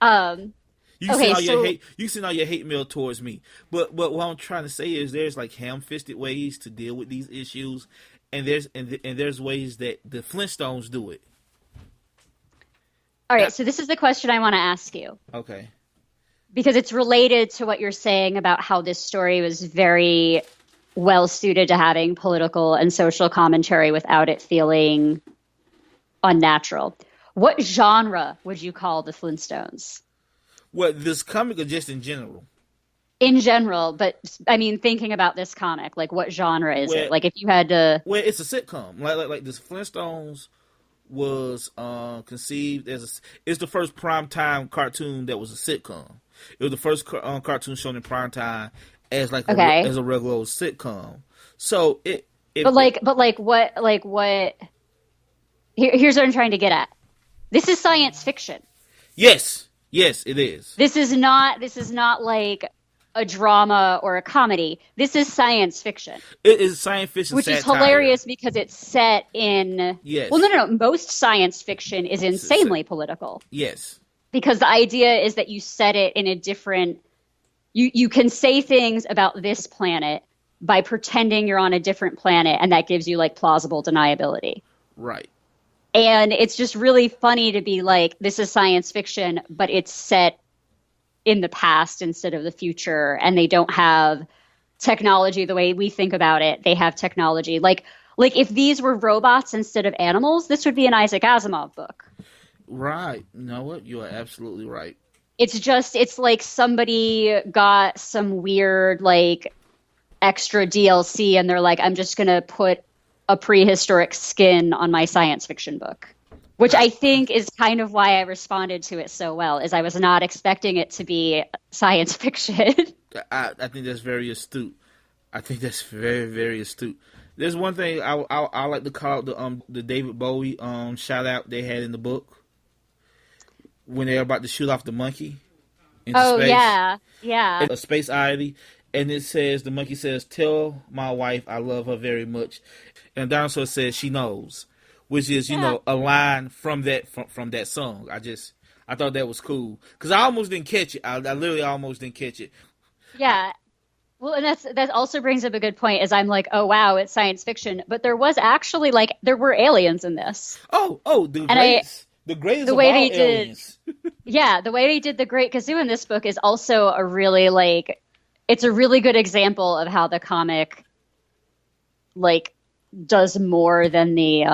Um, you Okay, send all your so- hate. You send all your hate mail towards me. But what I'm trying to say is there's like ham-fisted ways to deal with these issues, and there's ways that the Flintstones do it. all right, so this is the question I want to ask you Okay. because it's related to what you're saying about how this story was very well suited to having political and social commentary without it feeling unnatural. What genre would you call the Flintstones? Well, this comic or just in general? In general, but I mean, thinking about this comic, like what genre is Well- it? Like if you had to, Well, it's a sitcom. Like this Flintstones was conceived as it's the first primetime cartoon that was a sitcom. It was the first cartoon shown in primetime as like Okay. as a regular old sitcom. So but what? Here's what I'm trying to get at. This is science fiction. yes, it is. This is not like a drama or a comedy. This is science fiction, It is science fiction, which is satire. hilarious because it's set in. Yes. Well, no. Most science fiction is insanely political Yes, because the idea is that you set it in a different. You can say things about this planet by pretending you're on a different planet, and that gives you like plausible deniability. right. And it's just really funny to be like, this is science fiction, but it's set in the past instead of the future. And they don't have technology the way we think about it. They have technology. Like if these were robots instead of animals, this would be an Isaac Asimov book. Right. You know what? You are absolutely right. It's like somebody got some weird, like, extra DLC and they're like, I'm just going to put a prehistoric skin on my science fiction book, which I think is kind of why I responded to it so well, is I was not expecting it to be science fiction. I think that's very astute. I think that's very, very astute. There's one thing I like to call the David Bowie shout out they had in the book when they're about to shoot off the monkey into space. Yeah. A space oddity, and it says the monkey says, "Tell my wife I love her very much," and the dinosaur says she knows, which is a line from that song. I thought that was cool because I almost didn't catch it. I literally almost didn't catch it. Yeah. Well, and that also brings up a good point. Is I'm like, oh wow, it's science fiction, but there was actually there were aliens in this. The greatest the of way all they did- aliens. Yeah, the way they did the Great Kazoo in this book is also a really it's a really good example of how the comic does more than the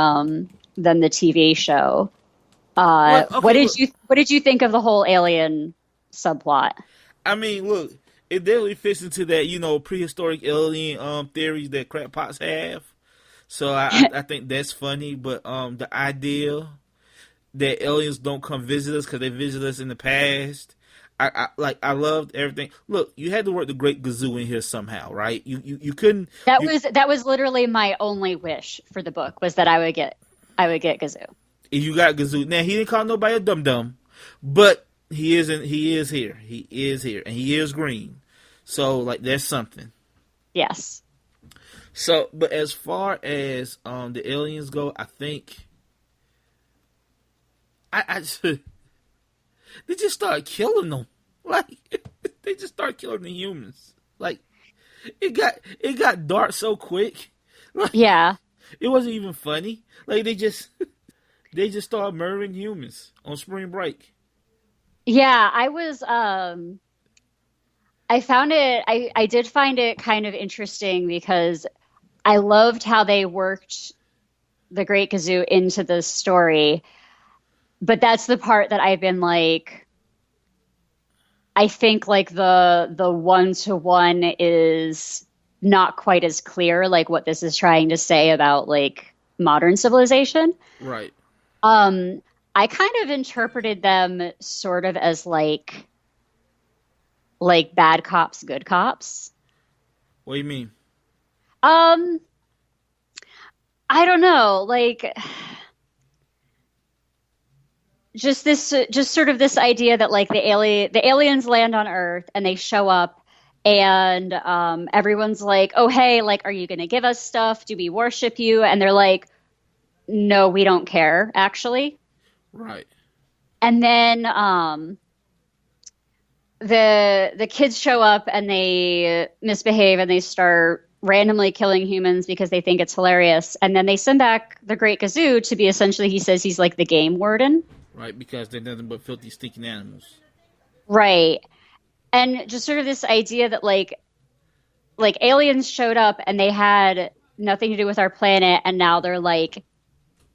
TV show. What did you think of the whole alien subplot? I mean, look, it definitely fits into that prehistoric alien theories that crackpots have. So I think that's funny, but the idea that aliens don't come visit us because they visited us in the past, I loved everything. Look, you had to work the Great Gazoo in here somehow, right? You couldn't. That was literally my only wish for the book, was that I would get Gazoo. You got Gazoo. Now, he didn't call nobody a dum dum, but he is here. He is here, and he is green. So, like, that's something. Yes. So, but as far as the aliens go, I think I just, they just started killing them. Like, they just started killing the humans. Like, it got dark so quick. Like, yeah. It wasn't even funny. Like, they just started murdering humans on spring break. Yeah, I did find it kind of interesting because I loved how they worked the Great Gazoo into the story. But that's the part that I've been like, I think like the 1-to-1 is not quite as clear, like what this is trying to say about like modern civilization. Right. I kind of interpreted them sort of as like bad cops, good cops. What do you mean? I don't know, like just sort of this idea that like the aliens land on Earth and they show up and everyone's like, oh hey, like, are you gonna give us stuff? Do we worship you? And they're like, no, we don't care, actually. Right. And then the kids show up and they misbehave and they start randomly killing humans because they think it's hilarious. And then they send back the Great Gazoo to be, essentially, he says he's like the game warden. Right, because they're nothing but filthy, stinking animals. Right. And just sort of this idea that like aliens showed up and they had nothing to do with our planet, and now they're like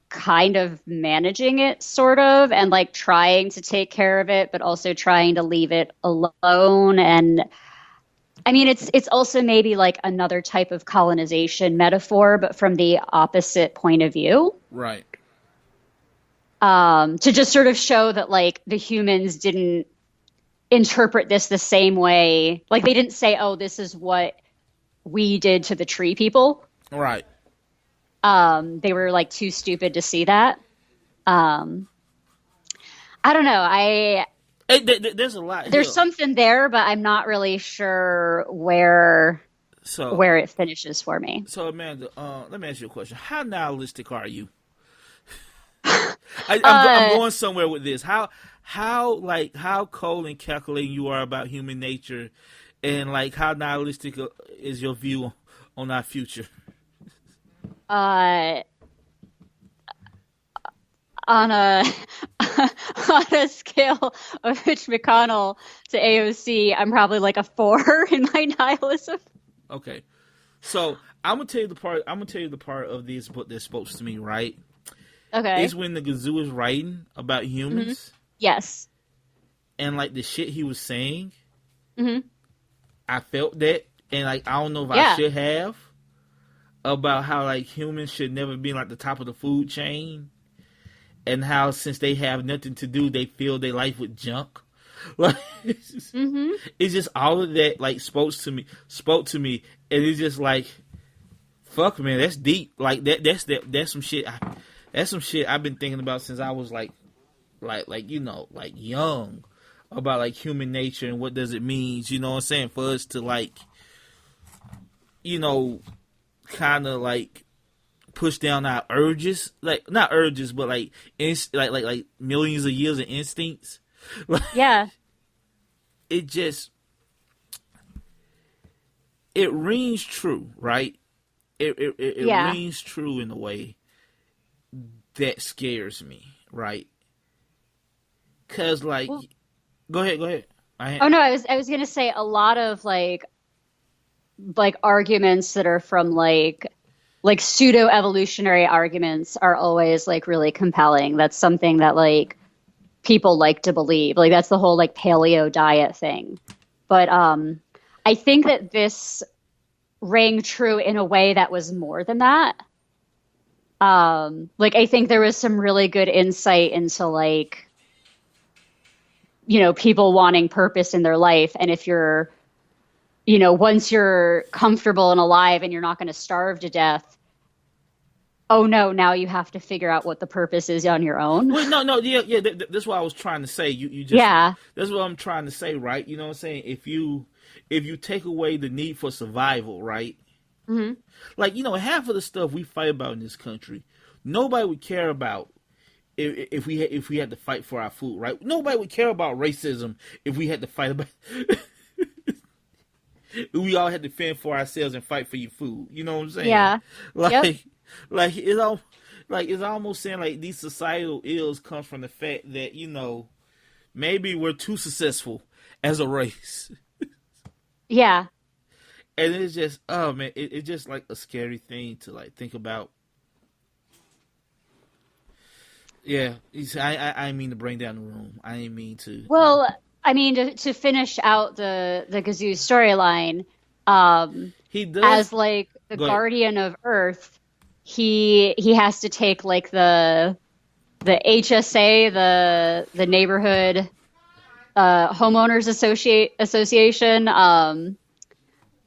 kind of managing it, sort of, and like trying to take care of it, but also trying to leave it alone. And I mean, it's also maybe like another type of colonization metaphor, but from the opposite point of view. Right. To just sort of show that like the humans didn't interpret this the same way. Like they didn't say, oh, this is what we did to the tree people. Right. They were like too stupid to see that. I don't know. There's a lot. There's something there, but I'm not really sure where it finishes for me. So Amanda, let me ask you a question. How nihilistic are you? I'm going somewhere with this. How cold and calculating you are about human nature, and like how nihilistic is your view on our future? On a scale of Mitch McConnell to AOC, I'm probably like a 4 in my nihilism. Okay, so I'm gonna tell you the part of this book that spoke to me. Right. Okay. Is when the Gazoo is writing about humans. Mm-hmm. Yes. And like the shit he was saying. Mm-hmm. I felt that, and like I don't know if I should have, about how like humans should never be like the top of the food chain, and how since they have nothing to do, they fill their life with junk. Like it's just all of that like spoke to me, and it's just like, fuck man, that's deep. Like that's some shit. That's some shit I've been thinking about since I was like you know, like young, about like human nature and what does it mean, you know what I'm saying, for us to like, you know, kind of like push down our urges, like not urges, but like like millions of years of instincts. Yeah. It rings true, right? It rings true in a way that scares me, right? Cause like, go ahead. I was gonna say a lot of like arguments that are from like pseudo evolutionary arguments are always like really compelling. That's something that like people like to believe. Like that's the whole like paleo diet thing. But I think that this rang true in a way that was more than that. Like I think there was some really good insight into like people wanting purpose in their life. And if you're, once you're comfortable and alive and you're not going to starve to death, oh no, now you have to figure out what the purpose is on your own. Well, no, yeah. That's what I was trying to say. You just, yeah. That's what I'm trying to say, right? You know what I'm saying? If you take away the need for survival, right? Mm-hmm. Like, half of the stuff we fight about in this country, nobody would care about if we had to fight for our food, right? Nobody would care about racism if we had to fight about. We all had to fend for ourselves and fight for your food. You know what I'm saying? Yeah. Like it's almost saying like these societal ills comes from the fact that maybe we're too successful as a race. Yeah. And it's just, oh man, it's just like a scary thing to like think about. Yeah, I didn't mean to bring down the room. I didn't mean to. Well, I mean, to finish out the Gazoo storyline, he does, as like the guardian of Earth, he has to take like the HSA, the neighborhood homeowners association,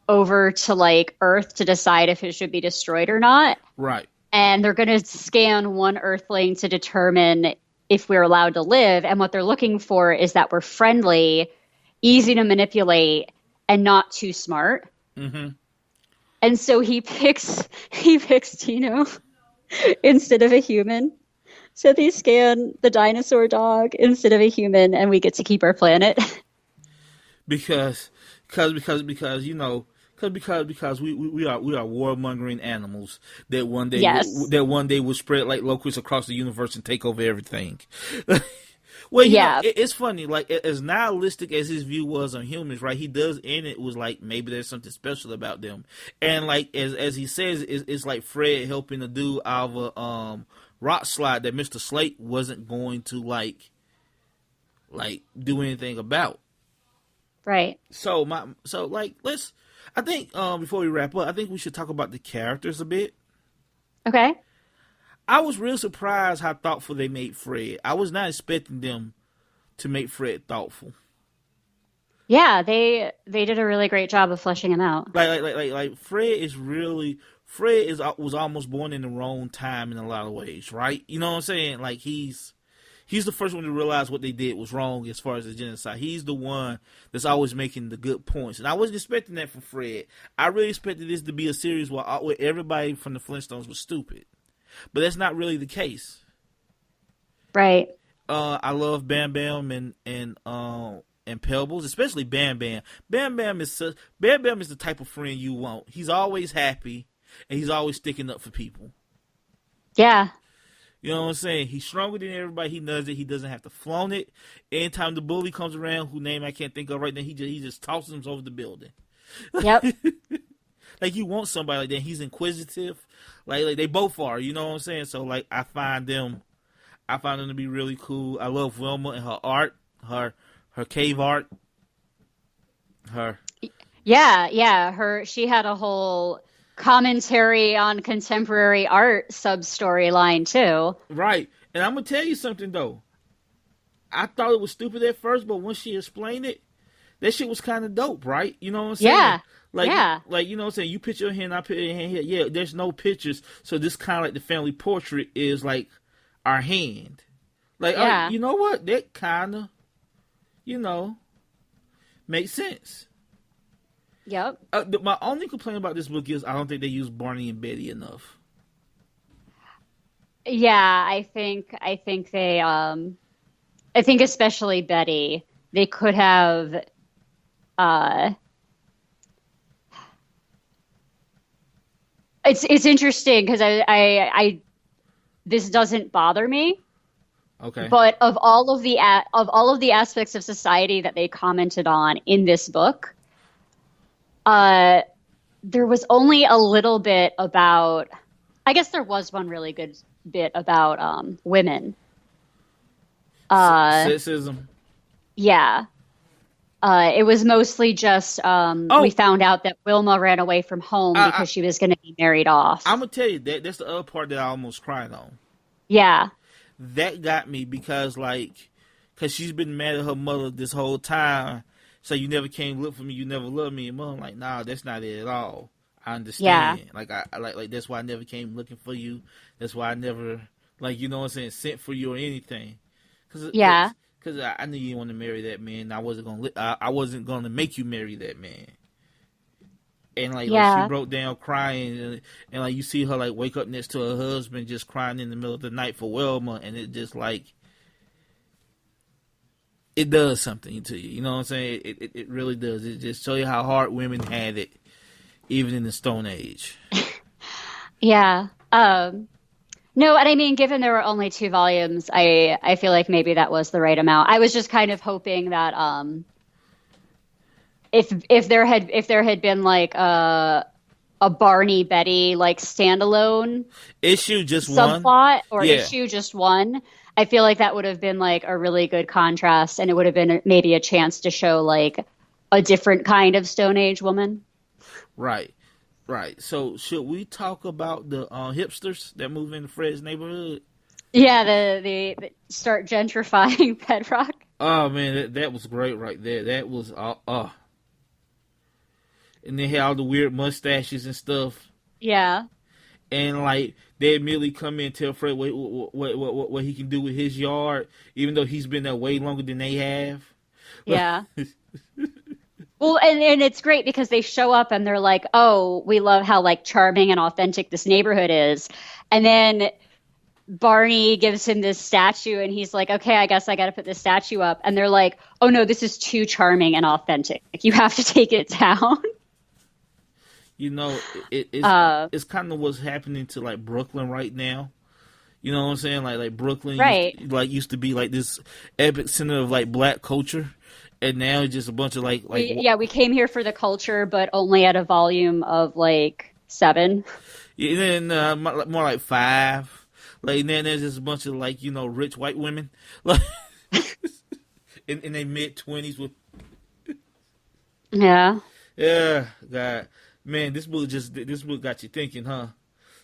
over to like Earth to decide if it should be destroyed or not. Right. And they're going to scan one Earthling to determine if we're allowed to live. And what they're looking for is that we're friendly, easy to manipulate, and not too smart. Mm-hmm. And so he picks Tino instead of a human. So they scan the dinosaur dog instead of a human, and we get to keep our planet. Because we are warmongering animals that one day will spread like locusts across the universe and take over everything. Well, it's funny. Like, as nihilistic as his view was on humans, right? He does end it was like maybe there's something special about them, and like as he says, it's like Fred helping a dude out of a rock slide that Mr. Slate wasn't going to like do anything about. Right. Let's. I think before we wrap up, I think we should talk about the characters a bit. Okay. I was real surprised how thoughtful they made Fred. I was not expecting them to make Fred thoughtful. Yeah, they did a really great job of fleshing him out. Like Fred was almost born in the wrong time in a lot of ways, right? You know what I'm saying? Like he's the first one to realize what they did was wrong as far as the genocide. He's the one that's always making the good points. And I wasn't expecting that from Fred. I really expected this to be a series where everybody from the Flintstones was stupid. But that's not really the case. Right. I love Bam Bam and Pebbles, especially Bam Bam. Bam Bam is the type of friend you want. He's always happy, and he's always sticking up for people. Yeah. You know what I'm saying? He's stronger than everybody. He knows it. He doesn't have to flaunt it. Anytime the bully comes around, whose name I can't think of right now, he just tosses him over the building. Yep. Like, you want somebody like that. He's inquisitive. Like they both are. You know what I'm saying? So like I find them to be really cool. I love Wilma and her art, her cave art. She had a whole commentary on contemporary art sub-storyline too. Right. And I'm going to tell you something though. I thought it was stupid at first, but once she explained it, that shit was kind of dope, right? You know what I'm saying? Yeah. Like, you know what I'm saying? You put your hand, I put your hand here. Yeah, there's no pictures. So this kind of like the family portrait is like our hand. Like, you know what? That kind of, makes sense. Yep. My only complaint about this book is I don't think they use Barney and Betty enough. Yeah, I think they, I think especially Betty, they could have, It's interesting because I this doesn't bother me. Okay. But of all of the aspects of society that they commented on in this book, there was only a little bit about. I guess there was one really good bit about women. Sexism. Yeah. It was mostly just we found out that Wilma ran away from home because she was going to be married off. I'm going to tell you, that's the other part that I almost cried on. Yeah. That got me because, like, because she's been mad at her mother this whole time. So you never came look for me, you never loved me. And mom like, nah, that's not it at all. I understand. Yeah. Like I like that's why I never came looking for you. That's why I never, like, you know what I'm saying, sent for you or anything. Because I knew you didn't want to marry that man. I wasn't gonna make you marry that man. And like she broke down crying, and like you see her like wake up next to her husband just crying in the middle of the night for Wilma, and it just like it does something to you. You know what I'm saying? It really does. It just shows you how hard women had it, even in the Stone Age. Yeah. No, and I mean, given there were only 2 volumes, I feel like maybe that was the right amount. I was just kind of hoping that if there had been like a Barney Betty like standalone issue, just subplot one or issue, just one, I feel like that would have been like a really good contrast, and it would have been maybe a chance to show like a different kind of Stone Age woman. Right. So should we talk about the hipsters that move into Fred's neighborhood? Yeah, the start gentrifying Bedrock. Oh man, that was great right there. That was and they had all the weird mustaches and stuff. Yeah. And like they immediately come in and tell Fred what he can do with his yard, even though he's been there way longer than they have. Yeah. Well, and it's great because they show up and they're like, "Oh, we love how like charming and authentic this neighborhood is," and then Barney gives him this statue, and he's like, "Okay, I guess I got to put this statue up," and they're like, "Oh no, this is too charming and authentic. You have to take it down." You know, it's kind of what's happening to like Brooklyn right now. You know what I'm saying? Like Brooklyn, right? Used to be like this epic center of like black culture. And now it's just a bunch of like we came here for the culture, but only at a volume of like 7. Yeah, then more like 5. Like then there's just a bunch of like rich white women, like in their mid-20s with. Yeah. Yeah, God, man, this book got you thinking, huh?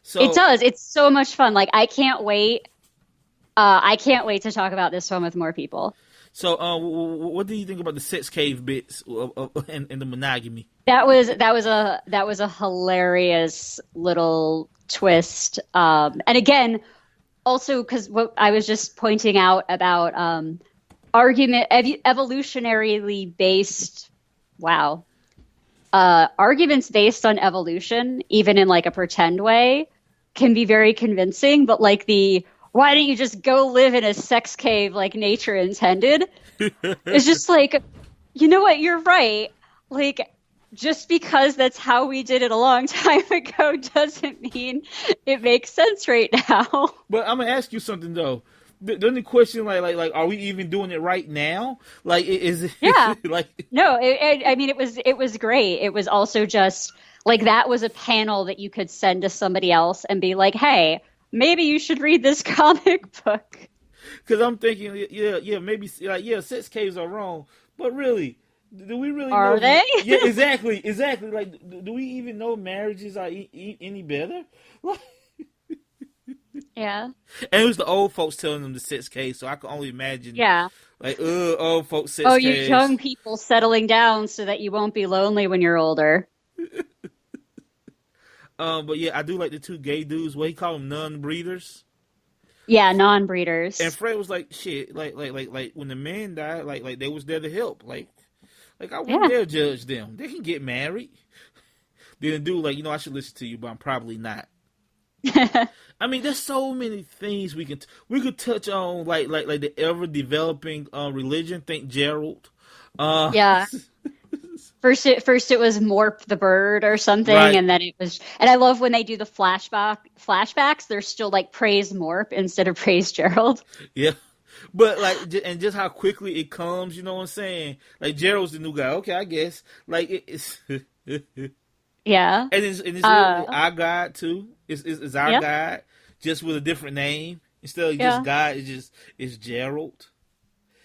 So it does. It's so much fun. Like I can't wait. I can't wait to talk about this one with more people. So, what do you think about the sex cave bits and the monogamy? That was a hilarious little twist. And again, also because what I was just pointing out about evolutionarily based. Wow. Arguments based on evolution, even in like a pretend way, can be very convincing. But like why don't you just go live in a sex cave like nature intended? It's just like, you know what? You're right. Like, just because that's how we did it a long time ago doesn't mean it makes sense right now. But I'm gonna ask you something though. Doesn't the question like are we even doing it right now? Like, is it? Yeah. Like, no. I mean, it was great. It was also just like that was a panel that you could send to somebody else and be like, hey, maybe you should read this comic book. Because I'm thinking, maybe, sex caves are wrong. But really, do we really are know? They? Yeah, exactly. Like, do we even know marriages are any better? Yeah. And it was the old folks telling them the sex cave, so I can only imagine. Yeah. Like, old folks sex caves. You young people settling down so that you won't be lonely when you're older. But yeah, I do like the 2 gay dudes. What he call them, non-breeders. Yeah, non-breeders. And Fred was like, "Shit, like when the man died, like they was there to help. Like I wouldn't dare judge them. They can get married." Then the dude like, I should listen to you, but I'm probably not. I mean, there's so many things we could touch on, like the ever developing religion. Think Gerald. Yeah. First it was Morp the bird or something, right. And then it was. And I love when they do the flashbacks. They're still like praise Morp instead of praise Gerald. Yeah, but like, and just how quickly it comes. You know what I'm saying? Like Gerald's the new guy. Okay, I guess. Like it's. Yeah. And it's really our God too. It's our God, just with a different name instead of just God. It's Gerald.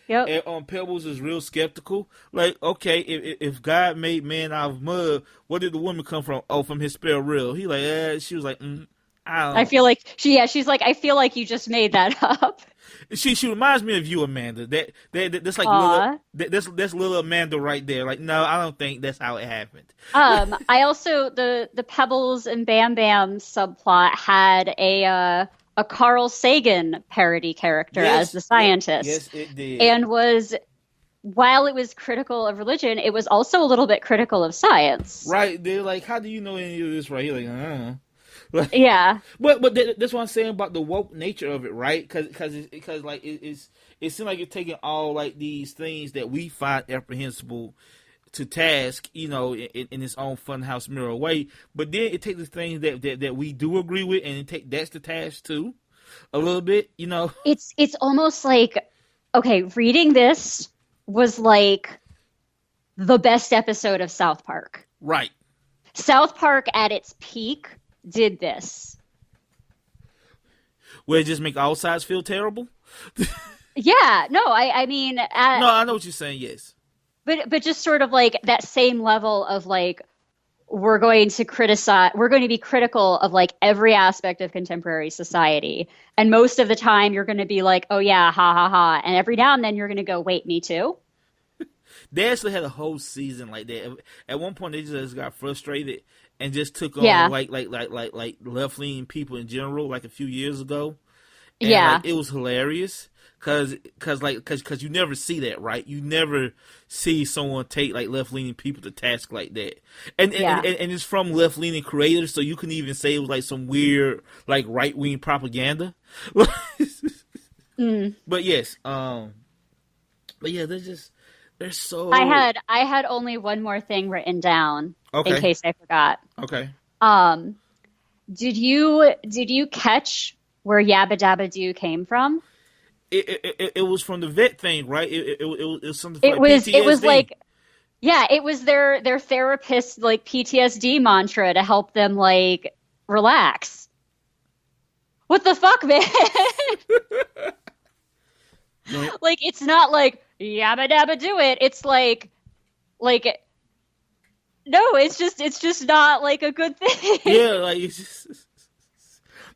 Yep. And Pebbles is real skeptical. Like, okay, if God made man out of mud, where did the woman come from? Oh, from his spare rib. He like, she was like, I feel like she's like, I feel like you just made that up. She reminds me of you, Amanda. That's like that's little Amanda right there. Like, no, I don't think that's how it happened. I also the Pebbles and Bam Bam subplot had a Carl Sagan parody character as the scientist. Yes, it did. And while it was critical of religion, it was also a little bit critical of science. Right? They're like, how do you know any of this? Right? You're like, I don't know. Yeah, but that's what I'm saying about the woke nature of it, right? Because like it seems like you're taking all like these things that we find apprehensible to task, you know, in its own funhouse mirror way. But then it takes the things that we do agree with, and that's the task too, a little bit, you know. It's almost like, okay, reading this was like the best episode of South Park. Right. South Park at its peak did this. Where it just make all sides feel terrible? Yeah, no, I mean... no, I know what you're saying, yes. But just sort of like that same level of like, we're going to be critical of like every aspect of contemporary society. And most of the time you're going to be like, oh yeah, ha ha ha. And every now and then you're going to go, wait, me too? They actually had a whole season like that. At one point they just got frustrated and just took on like left leaning people in general, like a few years ago. And, like, it was hilarious because you never see that, right? You never see someone take like left leaning people to task like that, and it's from left leaning creators, so you can even say it was like some weird like right wing propaganda. But yes, but yeah, they're so. I had only one more thing written down in case I forgot. Okay. Did you catch where Yabba Dabba Doo came from? It was from the vet thing, right? It was something. It was like, yeah, it was their therapist like PTSD mantra to help them like relax. What the fuck, man? Like, it's not like Yabba Dabba Do It. It's like no, it's just not like a good thing. Yeah, like it's just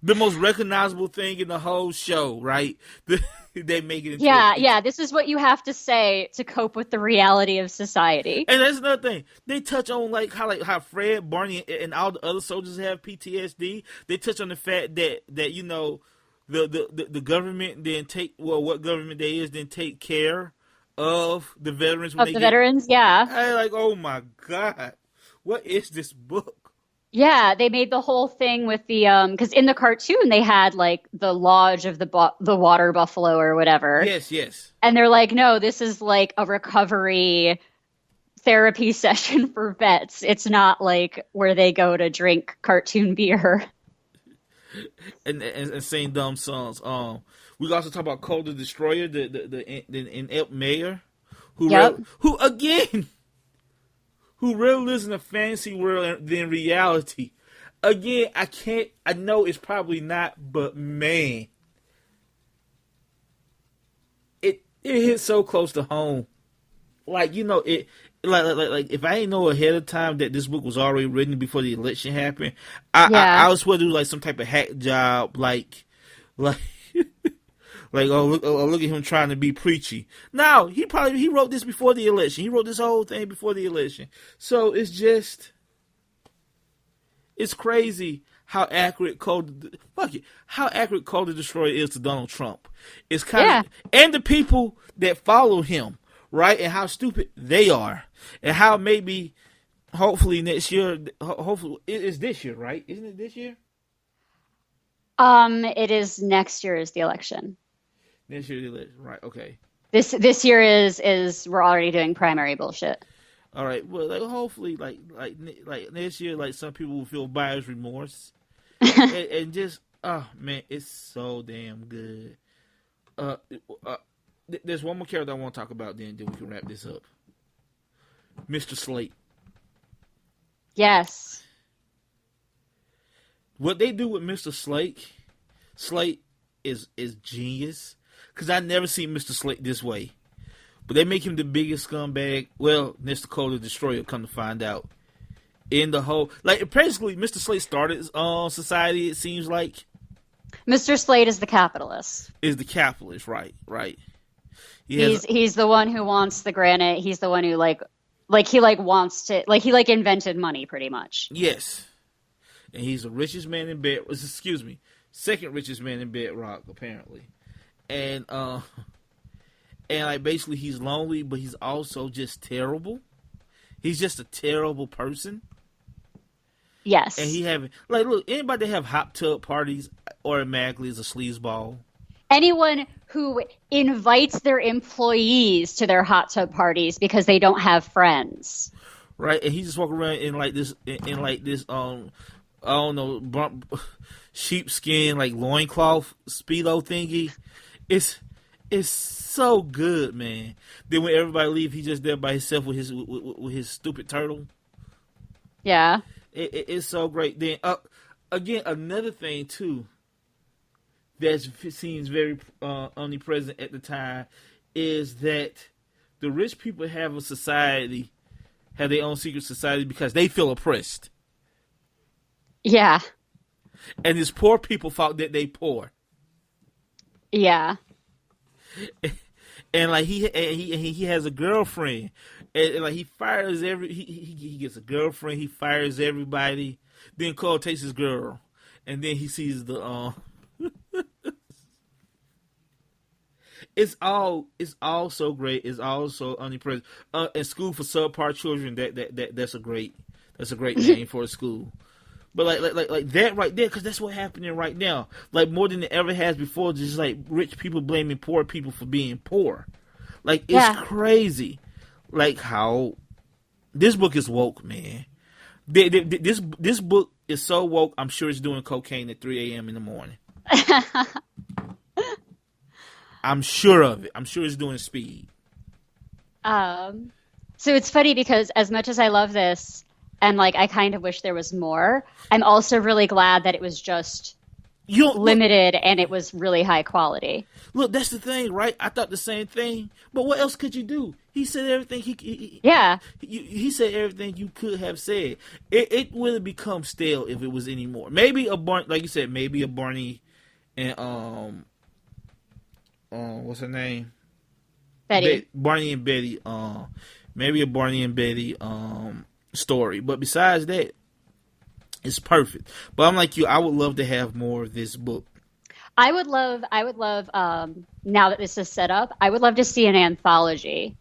the most recognizable thing in the whole show, right? They make it into yeah, this is what you have to say to cope with the reality of society. And that's another thing. They touch on like how Fred, Barney, and all the other soldiers have PTSD. They touch on the fact that you know the government didn't take what government they is didn't take care of the veterans when veterans, yeah. I like, oh my God, what is this book? Yeah, they made the whole thing with the because in the cartoon they had like the lodge of the water buffalo or whatever. Yes. And they're like, no, this is like a recovery therapy session for vets. It's not like where they go to drink cartoon beer and sing dumb songs. We also talk about Cole the Destroyer, the inept mayor, who really lives in a fantasy world than reality. Again, I know it's probably not, but man, it hits so close to home. Like, you know, it like if I didn't know ahead of time that this book was already written before the election happened, I was supposed to do like some type of hack job, like like, look at him trying to be preachy. No, he wrote this before the election. He wrote this whole thing before the election. So it's crazy how accurate Cole the Destroyer is to Donald Trump. It's kind of, and the people that follow him, right? And how stupid they are, and how maybe, hopefully next year, hopefully it's this year, right? Isn't it this year? It is next year is the election. Next year, right? Okay. This year is we're already doing primary bullshit. All right. Well, like, hopefully, like next year, like some people will feel buyer's remorse, and just man, it's so damn good. There's one more character I want to talk about. Then we can wrap this up. Mr. Slate. Yes. What they do with Mr. Slate is genius. Because I never seen Mr. Slate this way. But they make him the biggest scumbag. Well, Mr. Cole the Destroyer, come to find out. in the whole, like, basically, Mr. Slate started society. It seems like Mr. Slate is the capitalist. Is the capitalist, right? He's the one who wants the granite. He's the one who wants to, he invented money pretty much. Yes, and he's the richest man in bed. Excuse me, second richest man in Bedrock apparently, and like basically he's lonely, but he's also just terrible. He's just a terrible person. Yes. And he having, like, look, anybody that have hot tub parties automatically is a sleazeball. Anyone who invites their employees to their hot tub parties because they don't have friends. Right, and he just walking around in this I don't know, sheepskin, like, loincloth Speedo thingy. It's so good, man. Then when everybody leave, he's just there by himself with his stupid turtle. Yeah. It's so great. Then again, another thing too that seems very omnipresent at the time is that the rich people have their own secret society because they feel oppressed. Yeah. And these poor people thought that they poor. Yeah. And like he has a girlfriend, and like he gets a girlfriend. He fires everybody. Then Cole takes his girl, and then he sees the It's all so great. It's all so omnipresent. And School for Subpar Children. That's a great name for a school. But like that right there, because that's what's happening right now. Like more than it ever has before, just like rich people blaming poor people for being poor. Like it's crazy. Like how this book is woke, man. This book is so woke. I'm sure it's doing cocaine at 3 a.m. in the morning. I'm sure of it. I'm sure it's doing speed. So it's funny because as much as I love this, and like I kind of wish there was more, I'm also really glad that it was just limited and it was really high quality. Look, that's the thing, right? I thought the same thing. But what else could you do? He said everything he said everything you could have said. It would have become stale if it was any more. Maybe like you said, maybe a Barney and what's her name? Betty. Barney and Betty. Maybe a Barney and Betty story. But besides that, it's perfect. But I'm like you, I would love to have more of this book. I would love now that this is set up, I would love to see an anthology.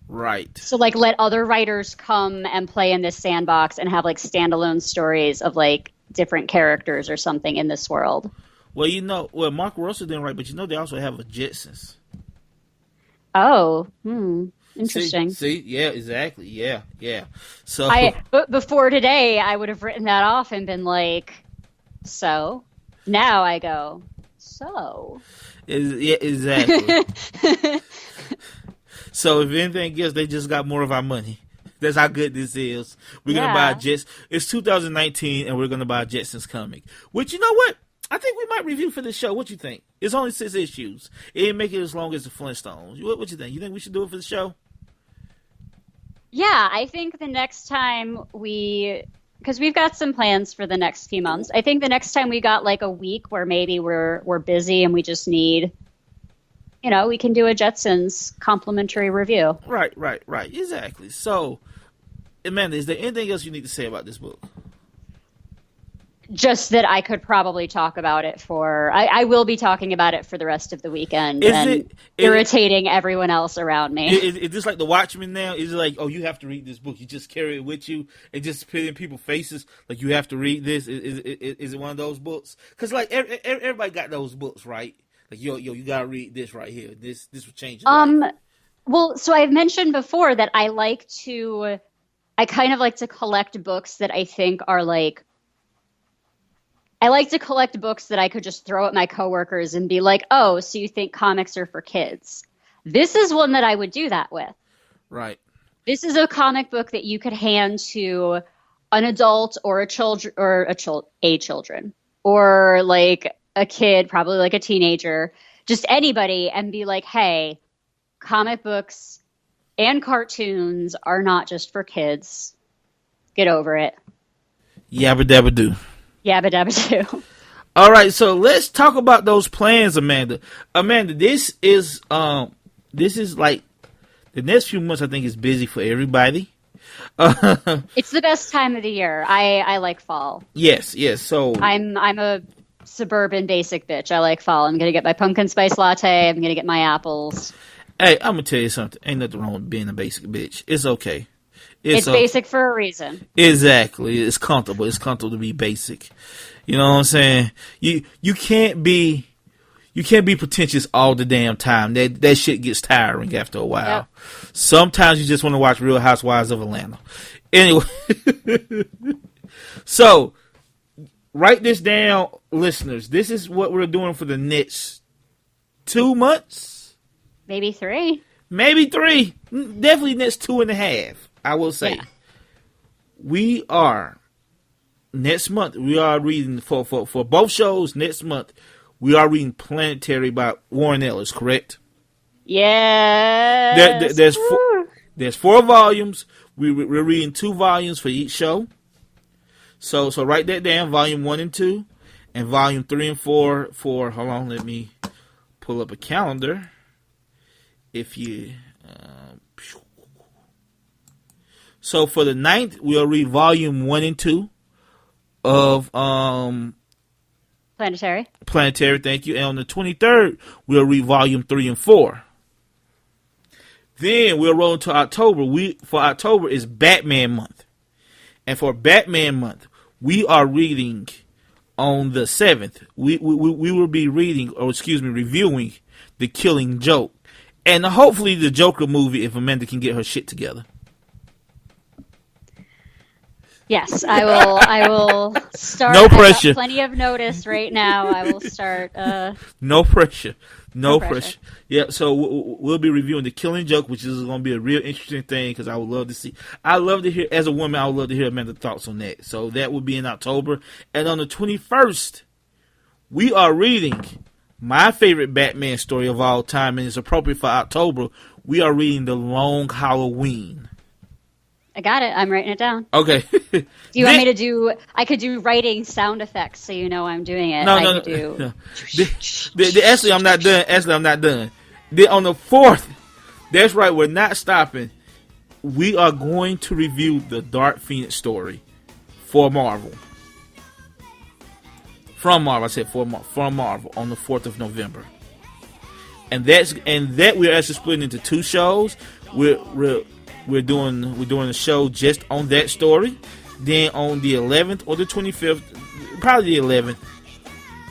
Right. So like let other writers come and play in this sandbox and have like standalone stories of like different characters or something in this world. Well, Mark Russell didn't write, but they also have a Jetsons. Oh, interesting. See, yeah, exactly, yeah. So but before today, I would have written that off and been like, so. Now I go, so. Yeah, exactly. So if anything else, they just got more of our money. That's how good this is. We're gonna buy Jets. It's 2019, and we're gonna buy a Jetsons comic. Which, you know what? I think we might review for the show. What you think? It's only 6 issues. It didn't make it as long as the Flintstones. What you think? You think we should do it for the show? Yeah, I think the next time because we've got some plans for the next few months. I think the next time we got like a week where maybe we're busy and we just need, we can do a Jetsons complimentary review. Right. Exactly. So, Amanda, is there anything else you need to say about this book? Just that I could probably talk about it I will be talking about it for the rest of the weekend irritating everyone else around me. Is this like The Watchmen now? Is it like, oh, you have to read this book, you just carry it with you and just put it in people's faces, like you have to read this? Is it one of those books? Because like everybody got those books, right? Like, yo, you gotta read this right here. This will change your life. Well, so I've mentioned before that I kind of like to collect books that I think are like, I like to collect books that I could just throw at my coworkers and be like, oh, so you think comics are for kids? This is one that I would do that with. Right. This is a comic book that you could hand to an adult or a children or like a kid, probably like a teenager, just anybody, and be like, hey, comic books and cartoons are not just for kids. Get over it. Yabba Dabba Doo. Yabba Dabba Doo. All right, so let's talk about those plans, Amanda. Amanda, this is like the next few months. I think is busy for everybody. It's the best time of the year. I like fall. Yes. So I'm a suburban basic bitch. I like fall. I'm gonna get my pumpkin spice latte. I'm gonna get my apples. Hey, I'm gonna tell you something. Ain't nothing wrong with being a basic bitch. It's okay. It's basic for a reason. Exactly. It's comfortable. It's comfortable to be basic. You know what I'm saying? You can't be pretentious all the damn time. That shit gets tiring after a while. Yep. Sometimes you just want to watch Real Housewives of Atlanta. Anyway, so write this down, listeners. This is what we're doing for the next 2 months. Maybe 3. Maybe 3. Definitely next 2.5. I will say. Yeah. We are next month. We are reading for both shows next month. We are reading Planetary by Warren Ellis, correct? Yeah. There's 4 volumes. We're reading 2 volumes for each show. So write that down. Volume 1 and 2, and volume 3 and 4 for. Hold on, let me pull up a calendar. If you. So for the 9th, we'll read volume 1 and 2 of Planetary. Thank you. And on the 23rd, we'll read volume 3 and 4. Then we'll roll into October. For October is Batman month, and for Batman month, we are reading on the 7th. We will be reviewing The Killing Joke, and hopefully the Joker movie if Amanda can get her shit together. Yes, I will start. No pressure. I've got plenty of notice right now. I will start. No pressure. No pressure. Yeah, so we'll be reviewing The Killing Joke, which is going to be a real interesting thing because I would love to see. I love to hear, as a woman, I would love to hear Amanda's thoughts on that. So that will be in October. And on the 21st, we are reading my favorite Batman story of all time, and it's appropriate for October. We are reading The Long Halloween. I got it. I'm writing it down. Okay. Do you want me to do? I could do writing sound effects so you know I'm doing it. No. Actually, I'm not done. On the 4th, that's right. We're not stopping. We are going to review the Dark Phoenix story for Marvel. From Marvel, I said from Marvel on the 4th of November. And that we're actually splitting into 2 shows. We're doing a show just on that story. Then on the 11th or the 25th, probably the 11th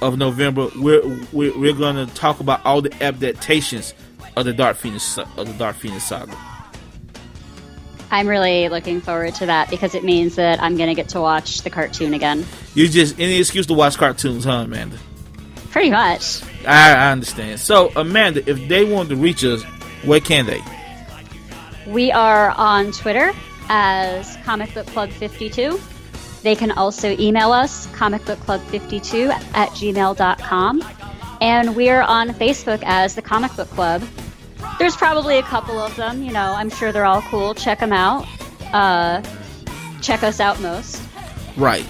of November, we're gonna talk about all the adaptations of the Dark Phoenix saga. I'm really looking forward to that because it means that I'm gonna get to watch the cartoon again. You just any excuse to watch cartoons, huh, Amanda? Pretty much. I understand. So, Amanda, if they want to reach us, where can they? We are on Twitter as Comic Book Club 52. They can also email us, comicbookclub52@gmail.com. And we're on Facebook as the Comic Book Club. There's probably a couple of them, I'm sure they're all cool. Check them out. Check us out most. Right.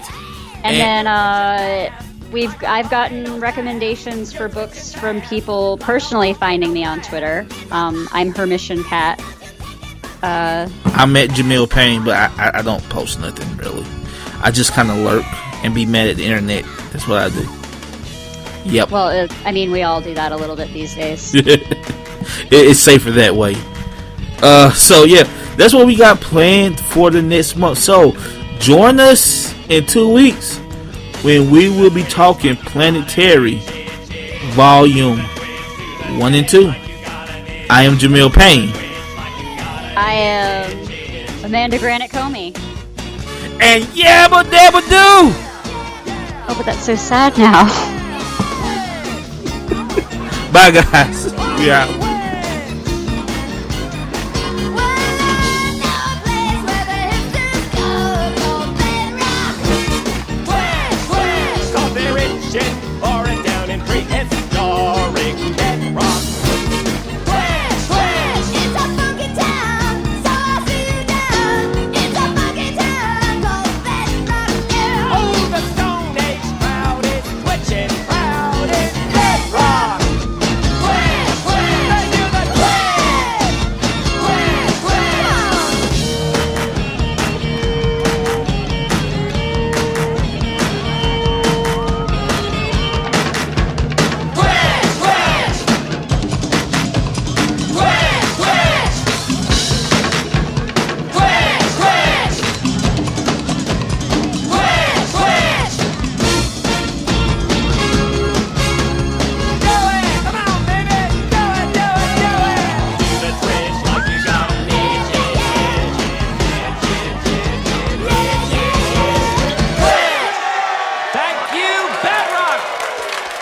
And then I've gotten recommendations for books from people personally finding me on Twitter. I'm her mission cat. I met Jamil Payne, but I don't post nothing really. I just kind of lurk and be mad at the internet. That's what I do. Yep. Well, we all do that a little bit these days. It's safer that way. So yeah, that's what we got planned for the next month. So join us in 2 weeks when we will be talking Planetary Volume 1 and 2. I am Jamil Payne. I am Amanda Granite Comey. And Yabba Dabba Doo! Oh, but that's so sad now. Bye, guys. We out.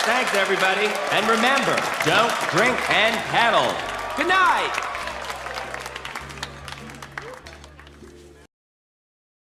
Thanks, everybody. And remember, don't drink and paddle. Good night.